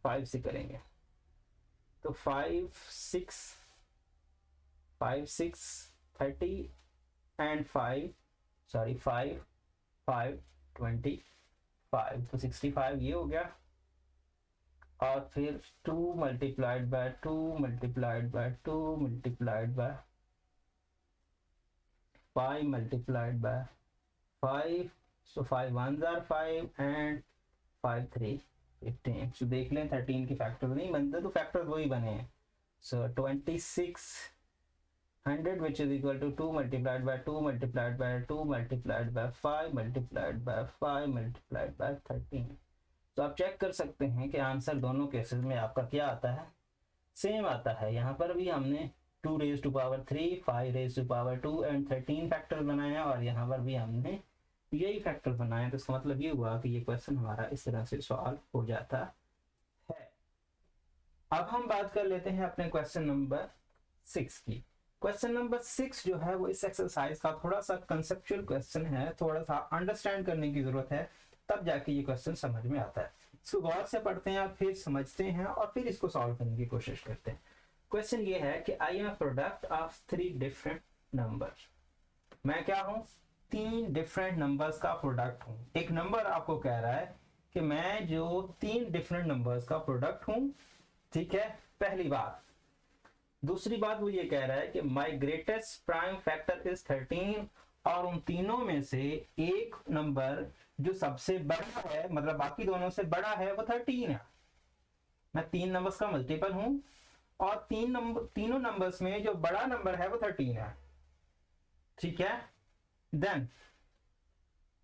5 से करेंगे। तो 5 6 30 एंड 5 5 25, तो 65 ये हो गया। और फिर 2 multiplied by 2 multiplied by 2 multiplied by 5 multiplied by 5, सो 5 1 ज़र 5 एंड 5 3 15। सो देख लें 13 के फैक्टर नहीं बनते, तो फैक्टर वही बने हैं। सो 2600 which is equal to 2 multiplied by 2 multiplied by 2 multiplied by 5 multiplied by 5 multiplied by 13। तो आप चेक कर सकते हैं कि आंसर दोनों केसेस में आपका क्या आता है, सेम आता है। यहाँ पर भी हमने 2 raise to power 3 5 raise to power 2 and 13 factor बनाया, और यहाँ पर भी हमने यही फैक्टर बनाया। तो इसका मतलब ये हुआ कि ये क्वेश्चन हमारा इस तरह से सॉल्व हो जाता है। अब हम बात कर लेते हैं अपने क्वेश्चन नंबर 6 की। क्वेश्चन नंबर 6 जो है वो इस एक्सरसाइज का थोड़ा सा कंसेप्चुअल क्वेश्चन है, थोड़ा सा अंडरस्टैंड करने की जरूरत है, तब जाके ये क्वेश्चन समझ में आता है। इसको गौर से पढ़ते हैं, फिर समझते हैं और फिर इसको सॉल्व करने की कोशिश करते हैं। क्वेश्चन ये है कि I am product of 3 different numbers. मैं क्या हूं? 3 डिफरेंट नंबर्स का प्रोडक्ट हूं। एक नंबर आपको कह रहा है कि मैं जो 3 डिफरेंट नंबर्स का प्रोडक्ट हूं, ठीक है, पहली बात। दूसरी बात वो ये कह रहा है कि माई ग्रेटेस्ट प्राइम फैक्टर इज 13, और उन तीनों में से एक नंबर जो सबसे बड़ा है, मतलब बाकी दोनों से बड़ा है, वो 13 है। मैं 3 नंबर्स का मल्टीपल हूं, और तीनों नंबर्स में जो बड़ा नंबर है वो 13 है, ठीक है। Then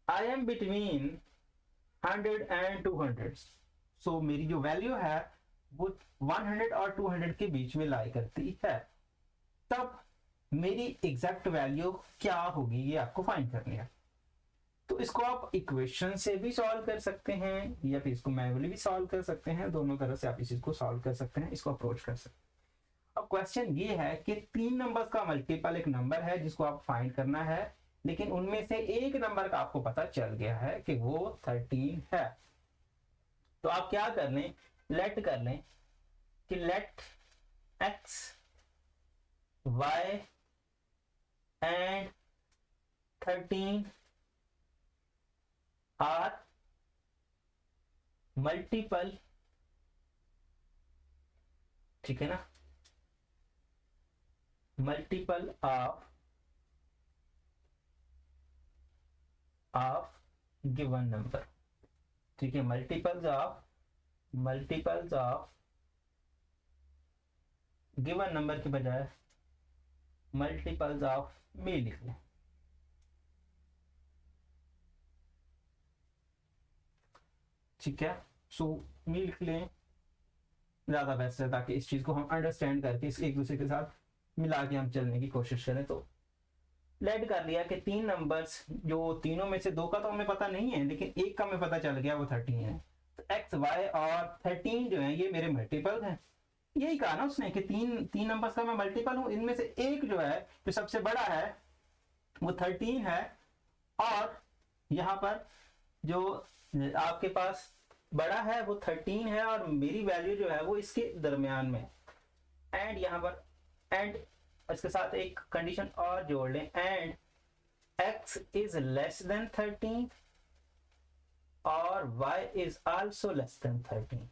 I am between 100 and 200, so मेरी जो वैल्यू है वो 100 और 200 के बीच में लाई करती है। तब मेरी एग्जैक्ट वैल्यू क्या होगी, ये आपको फाइंड करनी है। तो इसको आप इक्वेशन से भी सॉल्व कर सकते हैं, या फिर इसको मैनुअली भी सॉल्व कर सकते हैं। दोनों तरह से आप इस चीज को सॉल्व कर सकते हैं, इसको अप्रोच कर सकते हैं। अब क्वेश्चन ये है कि 3 नंबर्स का मल्टीपल एक नंबर है जिसको आप फाइंड करना है, लेकिन उनमें से एक नंबर का आपको पता चल गया है कि वो 13 है। तो आप क्या कर लें, लेट कर लें कि let x y and 13 are multiple ठीक है ना, मल्टीपल ऑफ गिवन नंबर, ठीक है, मल्टीपल्स ऑफ गिवन नंबर के बजाय मल्टीपल्स ऑफ मी लिख लें। ठीक है, सो मी लिख लें ज्यादा बेस्ट है, ताकि इस चीज को हम अंडरस्टैंड करके इस एक दूसरे के साथ मिला के हम चलने की कोशिश करें। तो लेट कर लिया कि 3 नंबर्स, जो तीनों में से 2 का तो हमें पता नहीं है, लेकिन एक का हमें पता चल गया, वो 13 है। तो एक्स वाई और 13 जो है ये मेरे मल्टीपल हैं। यही कहा ना उसने कि तीन नंबर्स का मैं मल्टीपल हूं, इनमें से एक जो है जो सबसे बड़ा है वो 13 है, और यहाँ पर जो आपके पास बड़ा है वो 13 है, और मेरी वैल्यू जो है वो इसके दरमियान में। एंड यहाँ पर एंड इसके साथ एक कंडीशन और जोड़ लें, and x is less than 13 और y is also less than 13।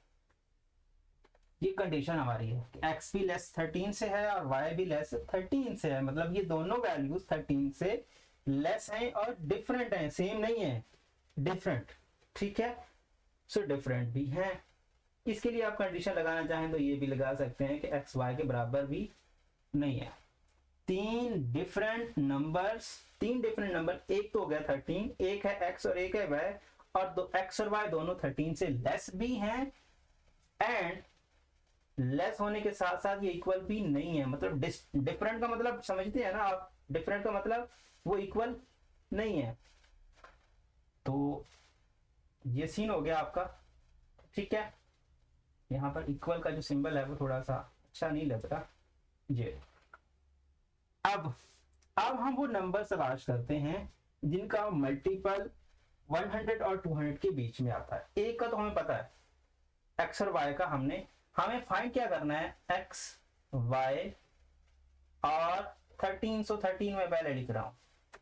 ये कंडीशन हमारी है कि x भी लेस 13 से है और y भी लेस 13 से है, मतलब ये दोनों वैल्यूज 13 से लेस हैं और डिफरेंट हैं, सेम नहीं है, डिफरेंट। ठीक है, सो डिफरेंट भी हैं। इसके लिए आप कंडीशन लगाना चाहें तो ये भी लगा सकते हैं कि x y के बराबर भी नहीं है। तीन डिफरेंट नंबर, एक तो हो गया 13, एक है x और एक है y, और दो x और y दोनों 13 से लेस भी हैं, एंड लेस होने के साथ साथ ये इक्वल भी नहीं है। मतलब डिफरेंट का मतलब समझते हैं ना आप, डिफरेंट का मतलब वो इक्वल नहीं है। तो ये सीन हो गया आपका। ठीक है, यहाँ पर इक्वल का जो सिंबल है वो थोड़ा सा अच्छा नहीं लग रहा ये। अब हम वो नंबर तलाश करते हैं जिनका मल्टीपल 100 और 200 के बीच में आता है। एक का तो हमें पता है, x और y का हमें फाइंड क्या करना है, x y और 13, सो 13 में पहले लिख रहा हूं,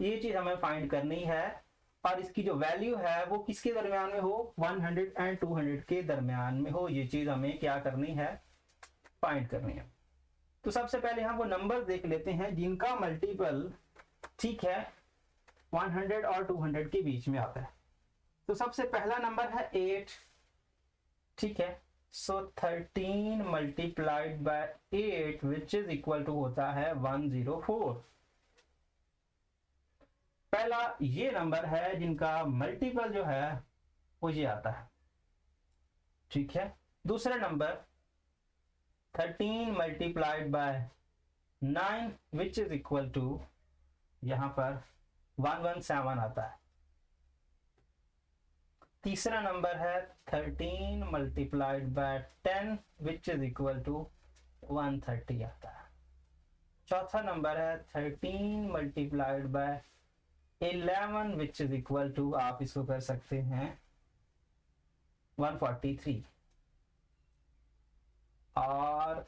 ये चीज हमें फाइंड करनी है, और इसकी जो वैल्यू है वो किसके दरमियान में हो, 100 एंड 200 के दरमियान में हो। ये चीज हमें क्या करनी है, फाइंड करनी है। तो सबसे पहले हम वो नंबर देख लेते हैं जिनका मल्टीपल, ठीक है, 100 और 200 के बीच में आता है। तो सबसे पहला नंबर है 8। ठीक है, so 13 multiplied by 8 which is equal to होता है 104। पहला ये नंबर है जिनका मल्टीपल जो है वो ये आता है। ठीक है, दूसरा number 13 multiplied by 9 which is equal to यहां पर 117 आता है। तीसरा नंबर है 13 multiplied by 10 which is equal to 130 आता है। चौथा नंबर है 13 multiplied by 11 which is equal to, आप इसको कर सकते हैं 143, और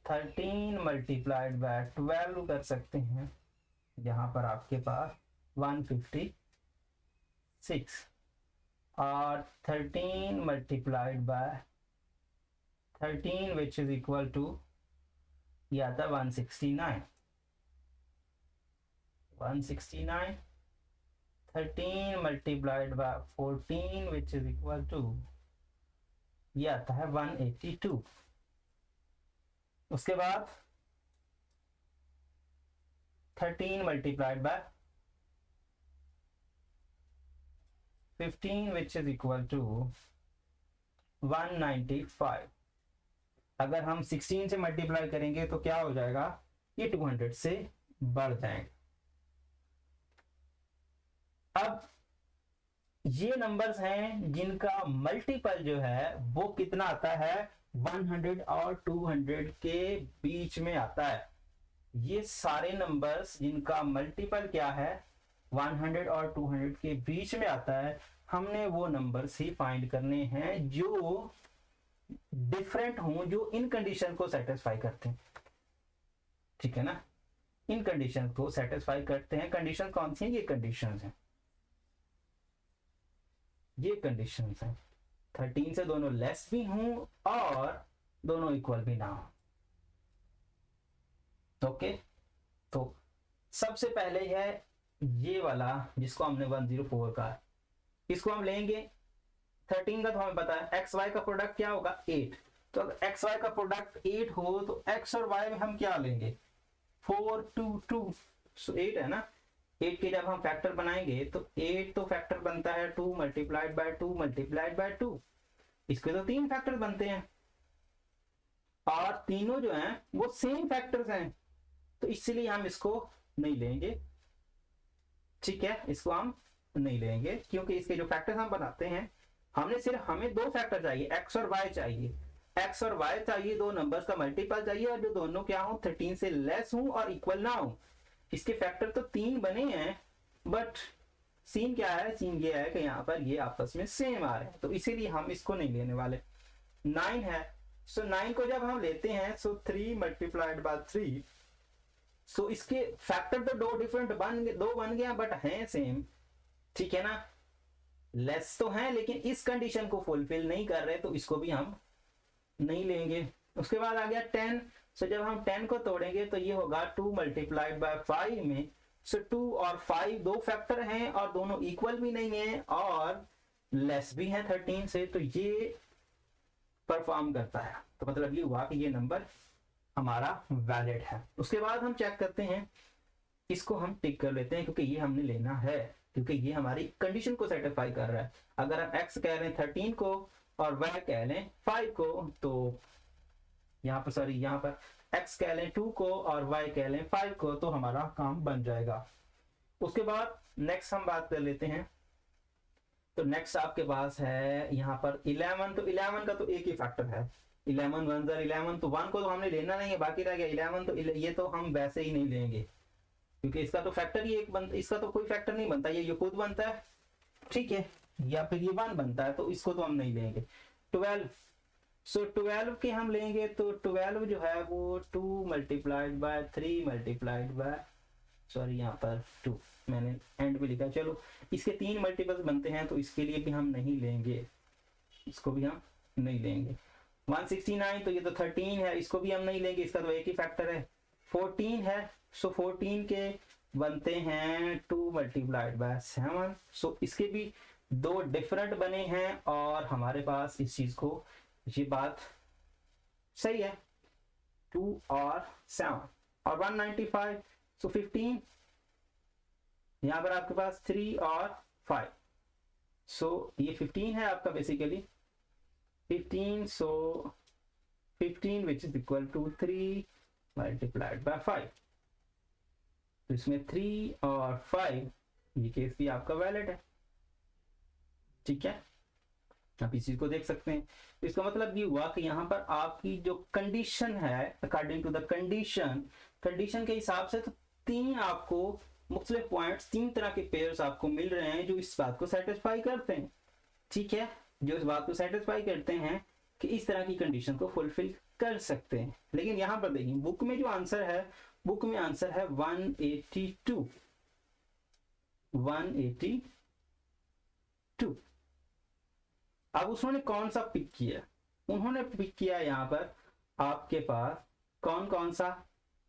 13 मल्टीप्लाइड बाय 12 कर सकते हैं, यहां पर आपके पास 156, और 13 multiplied by 13 which is equal to ये आता है 169, 13 multiplied by 14 which is equal to ये आता है 182। उसके बाद 13 multiplied by 15 which is equal to 195। अगर हम 16 से मल्टीप्लाई करेंगे तो क्या हो जाएगा, ये 200 से बढ़ जाएंगे। अब ये नंबर्स हैं जिनका मल्टीपल जो है वो कितना आता है, 100 और 200 के बीच में आता है। ये सारे नंबर्स जिनका मल्टीपल क्या है, 100 और 200 के बीच में आता है, हमने वो नंबर्स ही फाइंड करने हैं जो डिफरेंट हों, जो इन कंडीशन को सेटिस्फाई करते हैं। ठीक है ना, इन कंडीशन को सेटिस्फाई करते हैं। कंडीशन कौन सी हैं, ये कंडीशन हैं, ये कंडीशंस हैं। 13 से दोनों लेस भी हों और दोनों इक्वल भी ना हो। ओके, तो सबसे पहले है ये वाला जिसको हमने 104 का, इसको हम लेंगे 13 का, तो हमें पता है एक्स वाई का प्रोडक्ट क्या होगा 8। तो अगर एक्स वाई का प्रोडक्ट 8 हो तो एक्स और वाई में हम क्या लेंगे 4 2 2, सो 8 है ना। 8 के जब हम फैक्टर बनाएंगे तो 8 तो फैक्टर बनता है 2 मल्टीप्लाइड बाय 2 मल्टीप्लाइड बाय 2, इसके तो 3 फैक्टर बनते हैं और तीनों जो हैं वो सेम फैक्टर्स हैं, तो इसलिए हम इसको नहीं लेंगे। ठीक है, इसको हम नहीं लेंगे क्योंकि इसके जो फैक्टर्स हम बनाते हैं हमने सिर्फ, हमें दो फैक्टर चाहिए एक्स और वाई चाहिए, एक्स और वाई चाहिए, दो नंबर्स का मल्टीपल चाहिए और जो दोनों क्या हो 13 से लेस हो और इक्वल ना हो। इसके फैक्टर तो 3 बने हैं बट सीन क्या है, सीन ये है कि यहाँ पर ये आपस में सेम आ रहे हैं, तो इसीलिए हम इसको नहीं लेने वाले। 9 है, सो 9 को जब हम लेते हैं सो 3 मल्टीप्लाइड बाय 3, सो इसके फैक्टर तो दो डिफरेंट दो बन गया बट हैं सेम। ठीक है ना, लेस तो हैं लेकिन इस कंडीशन को फुलफिल नहीं कर रहे, तो इसको भी हम नहीं लेंगे। उसके बाद आ गया 10, सो जब हम 10 को तोड़ेंगे तो ये होगा 2 मल्टीप्लाइड बाय 5 में, सो 2 और 5 दो फैक्टर हैं और दोनों इक्वल भी नहीं है और लेस भी है 13 से, तो ये परफॉर्म करता है, तो मतलब ये हुआ कि ये नंबर हमारा वैलिड है। उसके बाद हम चेक करते हैं, इसको हम टिक कर लेते हैं क्योंकि ये हमने लेना है, क्योंकि ये हमारी कंडीशन को सेटिस्फाई कर रहा है। अगर हम x कह लें 13 को और y कह लें 5 को, तो यहाँ पर सॉरी यहाँ पर x कह लें 2 को और y कह लें 5 को, तो हमारा काम बन जाएगा। उसके बाद नेक्स्ट हम बात कर लेते हैं, तो नेक्स्ट आपके पास है यहाँ पर 11, तो 11 का तो एक ही फैक्टर है, 11 1 11, तो 1 को तो हमने लेना नहीं है, बाकी रह गया 11, तो ये तो हम वैसे ही नहीं लेंगे क्योंकि इसका तो फैक्टर ही एक बनता, इसका तो कोई फैक्टर नहीं बनता, ये खुद बनता है। ठीक है, या फिर ये 1 बनता है, तो इसको तो हम नहीं लेंगे। 12, सो 12 के हम लेंगे तो 12 जो है वो 2 multiplied by 3 multiplied bye, sorry यहाँ पर 2 मैंने एंड पे लिखा, चलो इसके 3 मल्टीपल्स बनते हैं तो इसके लिए भी हम नहीं लेंगे, इसको भी हम नहीं लेंगे। 169, तो ये तो 13 है, इसको भी हम नहीं लेंगे, इसका तो एक ही फैक्टर है। 14 है, सो 14 के बनते हैं 2 मल्टीप्लाइड बाय 7, सो इसके भी दो डिफरेंट बने हैं और हमारे पास इस चीज को, ये बात सही है 2 और 7। और 195, सो 15, यहां पर आपके पास 3 और 5, सो ये 15 है आपका basically 15, so 15 which is equal to 3 multiplied by 5, तो इसमें 3 और 5 ये केस भी आपका वैलिड है। ठीक है, आप इस चीज को देख सकते हैं, तो इसका मतलब ये हुआ कि यहाँ पर आपकी जो कंडीशन है अकॉर्डिंग टू द कंडीशन के हिसाब से, तो 3 आपको मुख्तलिफ पॉइंट्स, 3 तरह के पेयर्स आपको मिल रहे हैं जो इस बात को सेटिस्फाई करते हैं। ठीक है, जो इस बात को सेटिस्फाई करते हैं कि इस तरह की कंडीशन को फुलफिल कर सकते हैं। लेकिन यहां पर देखिए बुक में जो आंसर है, बुक में आंसर है 182। अब उसने कौन सा पिक किया, उन्होंने पिक किया यहाँ पर आपके पास कौन कौन सा,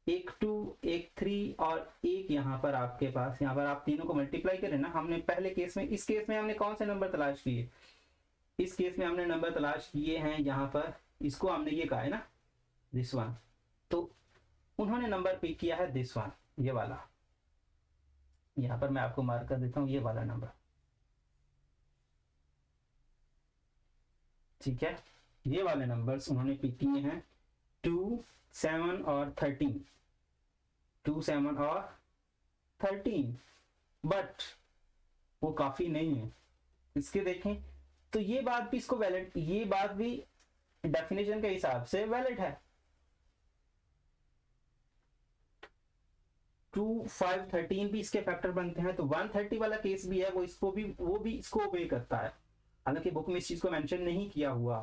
एक 2 एक 3 और एक यहाँ पर आपके पास, यहाँ पर आप तीनों को मल्टीप्लाई करें ना, हमने पहले केस में, इस केस में हमने कौन से नंबर तलाश किए, इस केस में हमने नंबर तलाश किए हैं यहाँ पर, इसको हमने ये कहा है ना दिस वन, तो उन्होंने नंबर पिक किया है दिस वन, ये वाला, यहाँ पर मैं आपको मार्क कर देता हूँ ये वाला नंबर। ठीक है, ये वाले नंबर्स उन्होंने पिक किए हैं 2 7 और 13, 2 7 और 13, बट वो काफी नहीं है। इसके देखें तो ये बात भी इसको वैलिड, ये बात भी डेफिनेशन के हिसाब से वैलिड है। 2 5 13 भी इसके फैक्टर बनते हैं, तो 130 वाला केस भी है, वो भी इसको ओबे करता है, हालांकि बुक में इस चीज को मेंशन नहीं किया हुआ।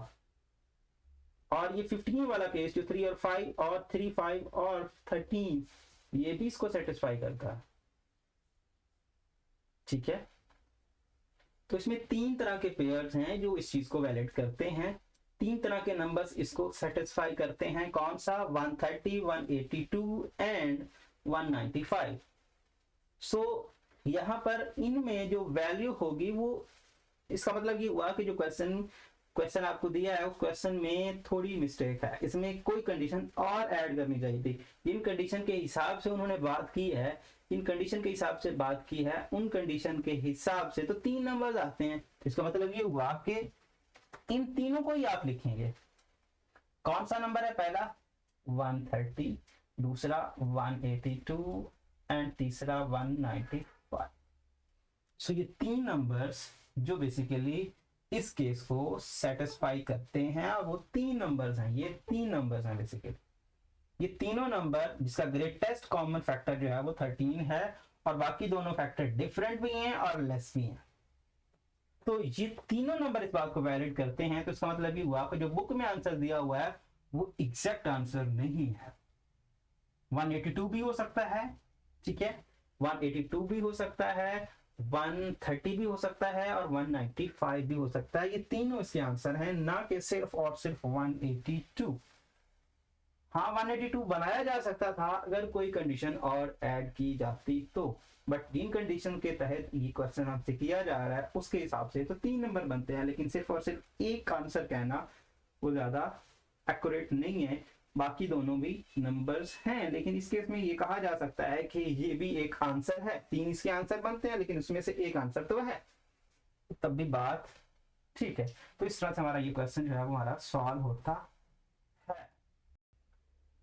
और ये 15 वाला केस जो 3 और 5 और 3 5 और 13, ये भी इसको सेटिस्फाई करता है। ठीक है, तो इसमें 3 तरह के पेयर्स हैं जो इस चीज को वैलिड करते हैं, तीन तरह के नंबर्स इसको सेटिस्फाई करते हैं। कौन सा? 130, 182 एंड 195। सो यहाँ पर इनमें जो वैल्यू होगी वो, इसका मतलब ये हुआ कि जो क्वेश्चन आपको दिया है उस क्वेश्चन में थोड़ी मिस्टेक है, इसमें कोई कंडीशन और ऐड करनी चाहिए थी। जिन कंडीशन के हिसाब से उन्होंने बात की है, इन कंडीशन के हिसाब से बात की है, उन कंडीशन के हिसाब से तो 3 नंबर आते हैं। इसका मतलब ये हुआ कि इन तीनों को ही आप लिखेंगे। कौन सा नंबर है? पहला 130, दूसरा 182 एंड तीसरा 195। सो ये 3 नंबर्स जो बेसिकली इस केस को सेटिस्फाई करते हैं, और वो 3 नंबर्स हैं। ये 3 नंबर्स हैं बेसिकली। ये तीनों नंबर जिसका ग्रेटेस्ट कॉमन फैक्टर जो है वो 13 है, और बाकी दोनों फैक्टर डिफरेंट भी हैं और लेस भी हैं। तो ये तीनों नंबर इस बात को वैलिड करते हैं। तो इसका मतलब ये हुआ कि जो बुक में आंसर दिया हुआ है वो एग्जैक्ट आंसर नहीं है। 182 भी हो सकता है, ठीक है, 182 भी हो सकता है, 130 भी हो सकता है, और 195 भी हो सकता है। ये तीनों इसके आंसर हैं, ना कि सिर्फ और सिर्फ 182। हाँ, 182 बनाया जा सकता था अगर कोई कंडीशन और ऐड की जाती तो, बट जिन कंडीशन के तहत ये क्वेश्चन हमसे किया जा रहा है उसके हिसाब से तो 3 नंबर बनते हैं। लेकिन सिर्फ और सिर्फ एक आंसर कहना वो ज्यादा एक्यूरेट नहीं है। बाकी दोनों भी नंबर्स हैं, लेकिन इस केस में ये कहा जा सकता है कि ये भी एक आंसर है। 3 इसके आंसर बनते हैं, लेकिन उसमें से एक आंसर तो है, तब भी बात ठीक है। तो इस तरह से हमारा ये क्वेश्चन जो है वो हमारा सॉल्व होता है।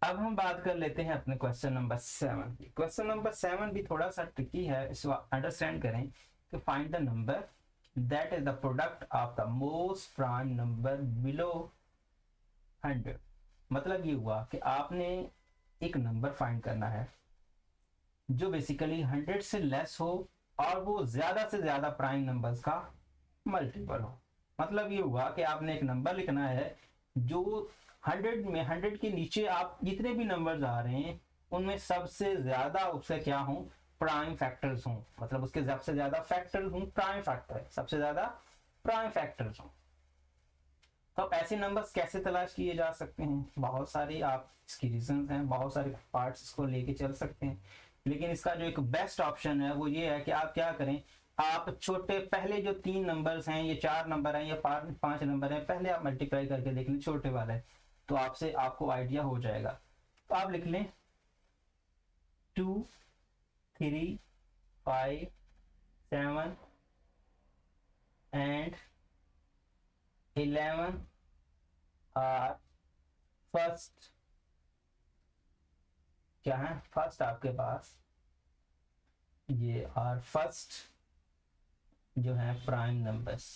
अब हम बात कर लेते हैं अपने क्वेश्चन नंबर 7 की। क्वेश्चन नंबर 7 भी थोड़ा सा ट्रिकी है, इसको अंडरस्टैंड करें कि find the number that is the product of the most prime number below 100। मतलब ये हुआ कि आपने एक नंबर फाइंड करना है जो बेसिकली 100 से लेस हो और वो ज्यादा से ज्यादा प्राइम नंबर्स का मल्टीपल हो। मतलब ये हुआ कि आपने एक नंबर लिखना है जो 100 में 100 के नीचे आप जितने भी नंबर्स आ रहे हैं उनमें सबसे ज्यादा उससे क्या हो, प्राइम फैक्टर्स हों। मतलब उसके सबसे ज्यादा फैक्टर्स हों, प्राइम फैक्टर, सबसे ज्यादा प्राइम फैक्टर्स हों। तो ऐसे नंबर्स कैसे तलाश किए जा सकते हैं? बहुत सारी आप इसकी रीजंस हैं, बहुत सारे पार्ट्स इसको लेके चल सकते हैं, लेकिन इसका जो एक बेस्ट ऑप्शन है वो ये है कि आप क्या करें, आप छोटे पहले जो 3 नंबर्स हैं, ये 4 नंबर हैं, ये 5 नंबर हैं, पहले आप मल्टीप्लाई करके देख लें छोटे वाले, तो आपको आइडिया हो जाएगा। तो आप लिख लें 2, 3, 5, 7 एंड 11 आर फर्स्ट। क्या है? फर्स्ट आपके पास ये आर फर्स्ट जो है प्राइम नंबर्स,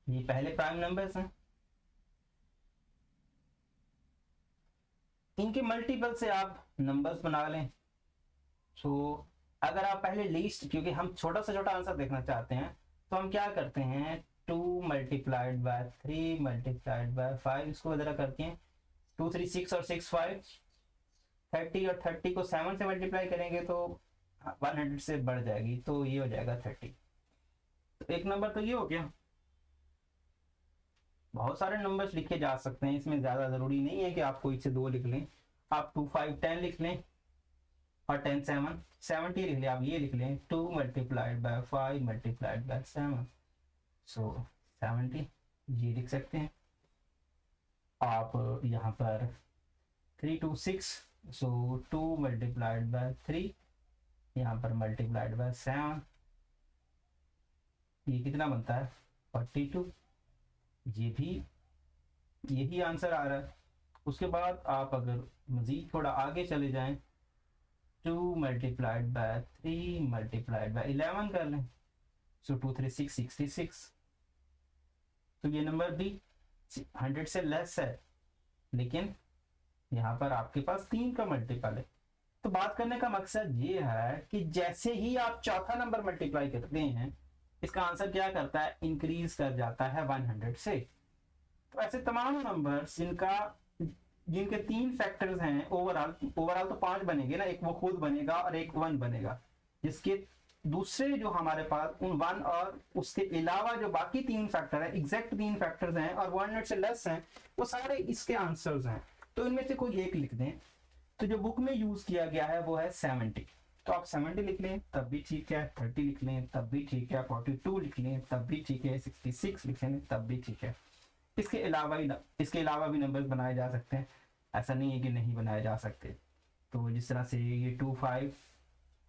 ये पहले प्राइम नंबर्स हैं। इनके मल्टीपल से आप नंबर्स बना लें। सो अगर आप पहले लीस्ट, क्योंकि हम छोटा से छोटा आंसर देखना चाहते हैं, तो हम क्या करते हैं 2 मल्टीप्लाइड बाय 3 मल्टीप्लाइड बाय 5, इसको इधर करके 2 3 6 और 6 5 30, और 30 को 7 से मल्टीप्लाई करेंगे तो 100 से बढ़ जाएगी, तो ये हो जाएगा 30। तो एक नंबर तो ये हो गया। बहुत सारे नंबर्स लिखे जा सकते हैं, इसमें ज्यादा जरूरी नहीं है कि आपको इससे 2 लिख लें। आप 2 5 10 लिख लें और 10 7 70 लिख लें। आप ये लिख लें 2 मल्टीप्लाइड बाय 5 मल्टीप्लाइड बाय 7, सो 70 ये लिख सकते हैं। आप यहाँ पर 3 2 6, सो 2 मल्टीप्लाइड बाय 3, यहाँ पर मल्टीप्लाइड बाय 7, ये कितना बनता है 42। ये भी यही आंसर आ रहा है। उसके बाद आप अगर मजीद थोड़ा आगे चले जाएं, 2 मल्टीप्लाइड बाय 3 मल्टीप्लाइड बाय 11 कर लें, सो 2 3 6 66। तो ये नंबर भी 100 से लेस है, लेकिन यहाँ पर आपके पास 3 का मल्टीपल है। तो बात करने का मकसद ये है कि जैसे ही आप चौथा नंबर मल्टीप्लाई करते हैं, इसका आंसर क्या करता है, इंक्रीज कर जाता है 100 से। तो ऐसे तमाम नंबर जिनके 3 फैक्टर्स हैं, ओवरऑल तो 5 बनेंगे ना, एक वो खुद बनेगा और एक 1 बनेगा, जिसके
दूसरे जो हमारे पास उन 1 और उसके अलावा जो बाकी 3 फैक्टर है, एग्जैक्ट 3 फैक्टर्स हैं और 100 से लेस हैं, वो सारे इसके आंसर्स हैं। तो इनमें से कोई एक लिख दें। तो जो बुक में यूज किया गया है वो है 70, तो आप 70 लिख लें तब भी ठीक है, 30 लिख लें तब भी ठीक है, 42 लिख लें तब भी ठीक है, 66 लिख लें तब भी ठीक है। इसके अलावा भी नंबर्स बनाए जा सकते हैं, ऐसा नहीं है कि नहीं बनाए जा सकते। तो जिस तरह से ये 2 5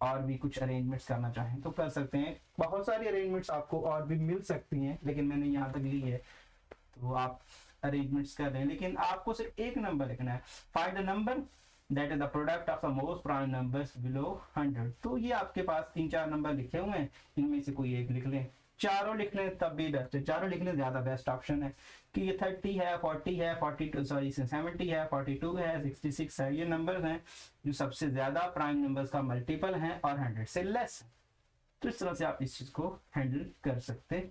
और भी कुछ अरेंजमेंट्स करना चाहें तो कर सकते हैं। बहुत सारी अरेंजमेंट्स आपको और भी मिल सकती हैं, लेकिन मैंने यहाँ तक ली है तो आप अरेंजमेंट्स कर रहे हैं। लेकिन आपको सिर्फ एक नंबर लिखना है, find the number that is the product of the most prime numbers below 100। तो ये आपके पास 3-4 नंबर लिखे हुए हैं, इनमें से कोई एक लिख लें, चारों लिख लें तब भी बेस्ट है, चारों लिख लें ज्यादा बेस्ट ऑप्शन है कि ये 30 है, 40 है, 42 सॉरी 70 है, 42 है, 66 है, ये नंबर्स हैं जो सबसे ज्यादा प्राइम नंबर्स का मल्टीपल हैं और 100 से लेस है। तो इस तरह से आप इस चीज को हैंडल कर सकते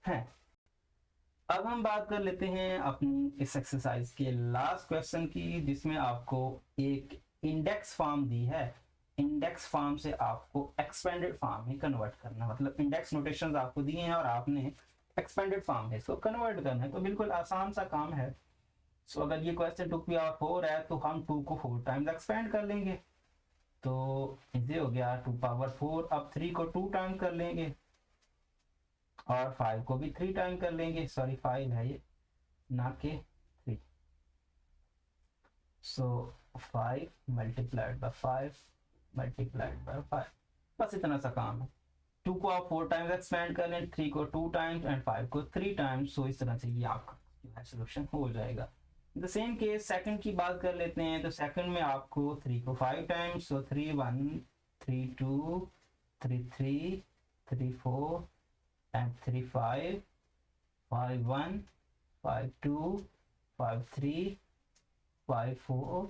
हैं। अब हम बात कर लेते हैं अपनी इस एक्सरसाइज के लास्ट क्वेश्चन की, जिसमें आपको एक इंडेक्स फॉर्म दी है। इंडेक्स फॉर्म से आपको एक्सपेंडेड फॉर्म में कन्वर्ट करना, मतलब इंडेक्स नोटेशंस आपको दिए हैं और आपने एक्सपेंडेड फॉर्म में इसको कन्वर्ट करना है। तो बिल्कुल आसान सा काम है। सो अगर ये क्वेश्चन 2 है तो हम 2 को 4 टाइम्स एक्सपेंड कर लेंगे, तो इजी हो गया 2 पावर 4। अब 3 को 2 टाइम कर लेंगे और 5 को भी 3 टाइम कर लेंगे, सॉरी 5 है ये ना के 3। सो 5 मल्टीप्लाइड बाय 5 मल्टीप्लाइड बाय 5, बस इतना सा काम है। 2 को आप 4 टाइम्स एक्सपेंड कर लें, 3 को 2 टाइम्स एंड 5 को 3 टाइम्स। सो इस तरह से ये आपका जो है सोल्यूशन हो जाएगा। द सेम केस सेकंड की बात कर लेते हैं। तो सेकंड में आपको 3 को 5 टाइम्स, सो 3 1 3 2 3 3 3 4 and 3 5 5 1 5 2 5 3 5 4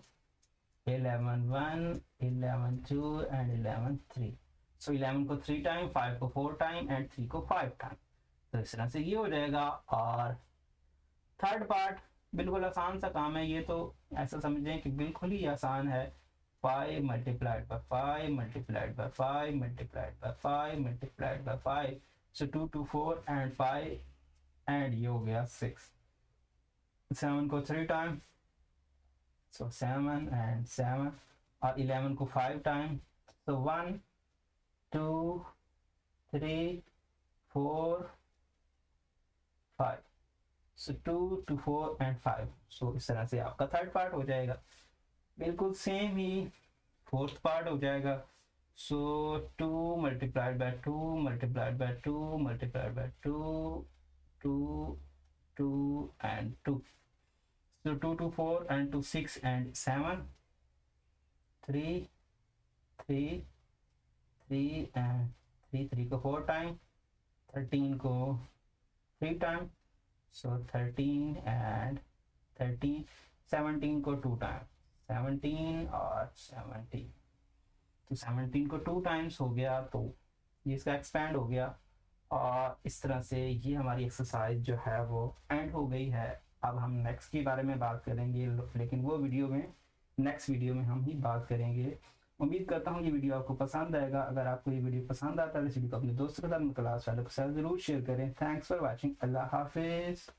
11 1 11 2 and 11 3। सो 11 को 3 टाइम, 5 को 4 टाइम एंड 3 को 5 टाइम। तो इस तरह से ये हो जाएगा। और थर्ड पार्ट बिल्कुल आसान सा काम है, ये तो ऐसा समझें कि बिल्कुल ही आसान है। 5 multiplied by 5 multiplied by 5 multiplied by 5 multiplied by 5। So 2 2 4 and 5 and ये हो गया 6। 7 को 3 टाइम, so 7 and 7 और 11 को 5 time, so 1 2 3 4 5। so 2 2 4 and 5। so इस तरह से आपका थर्ड पार्ट हो जाएगा। बिल्कुल सेम ही फोर्थ पार्ट हो जाएगा। So 2 multiplied by 2 multiplied by 2 multiplied by 2 2 2 and 2। So 2 2 4 and 2 6 and 7 3 3 3 and 3 3 को 4 टाइम, 13 को 3 टाइम, so 13 and 13 17 को 2 टाइम, 17 और 17। तो 17 को 2 टाइम्स हो गया, तो ये इसका एक्सपेंड हो गया। और इस तरह से ये हमारी एक्सरसाइज जो है वो एंड हो गई है। अब हम नेक्स्ट के बारे में बात करेंगे, लेकिन वो वीडियो में नेक्स्ट वीडियो में हम ही बात करेंगे। उम्मीद करता हूँ ये वीडियो आपको पसंद आएगा। अगर आपको ये वीडियो पसंद आता है तो इस वीडियो को अपने दोस्तों के साथ, क्लास वालों के साथ जरूर शेयर करें। Thanks for watching. अल्लाह हाफिज़।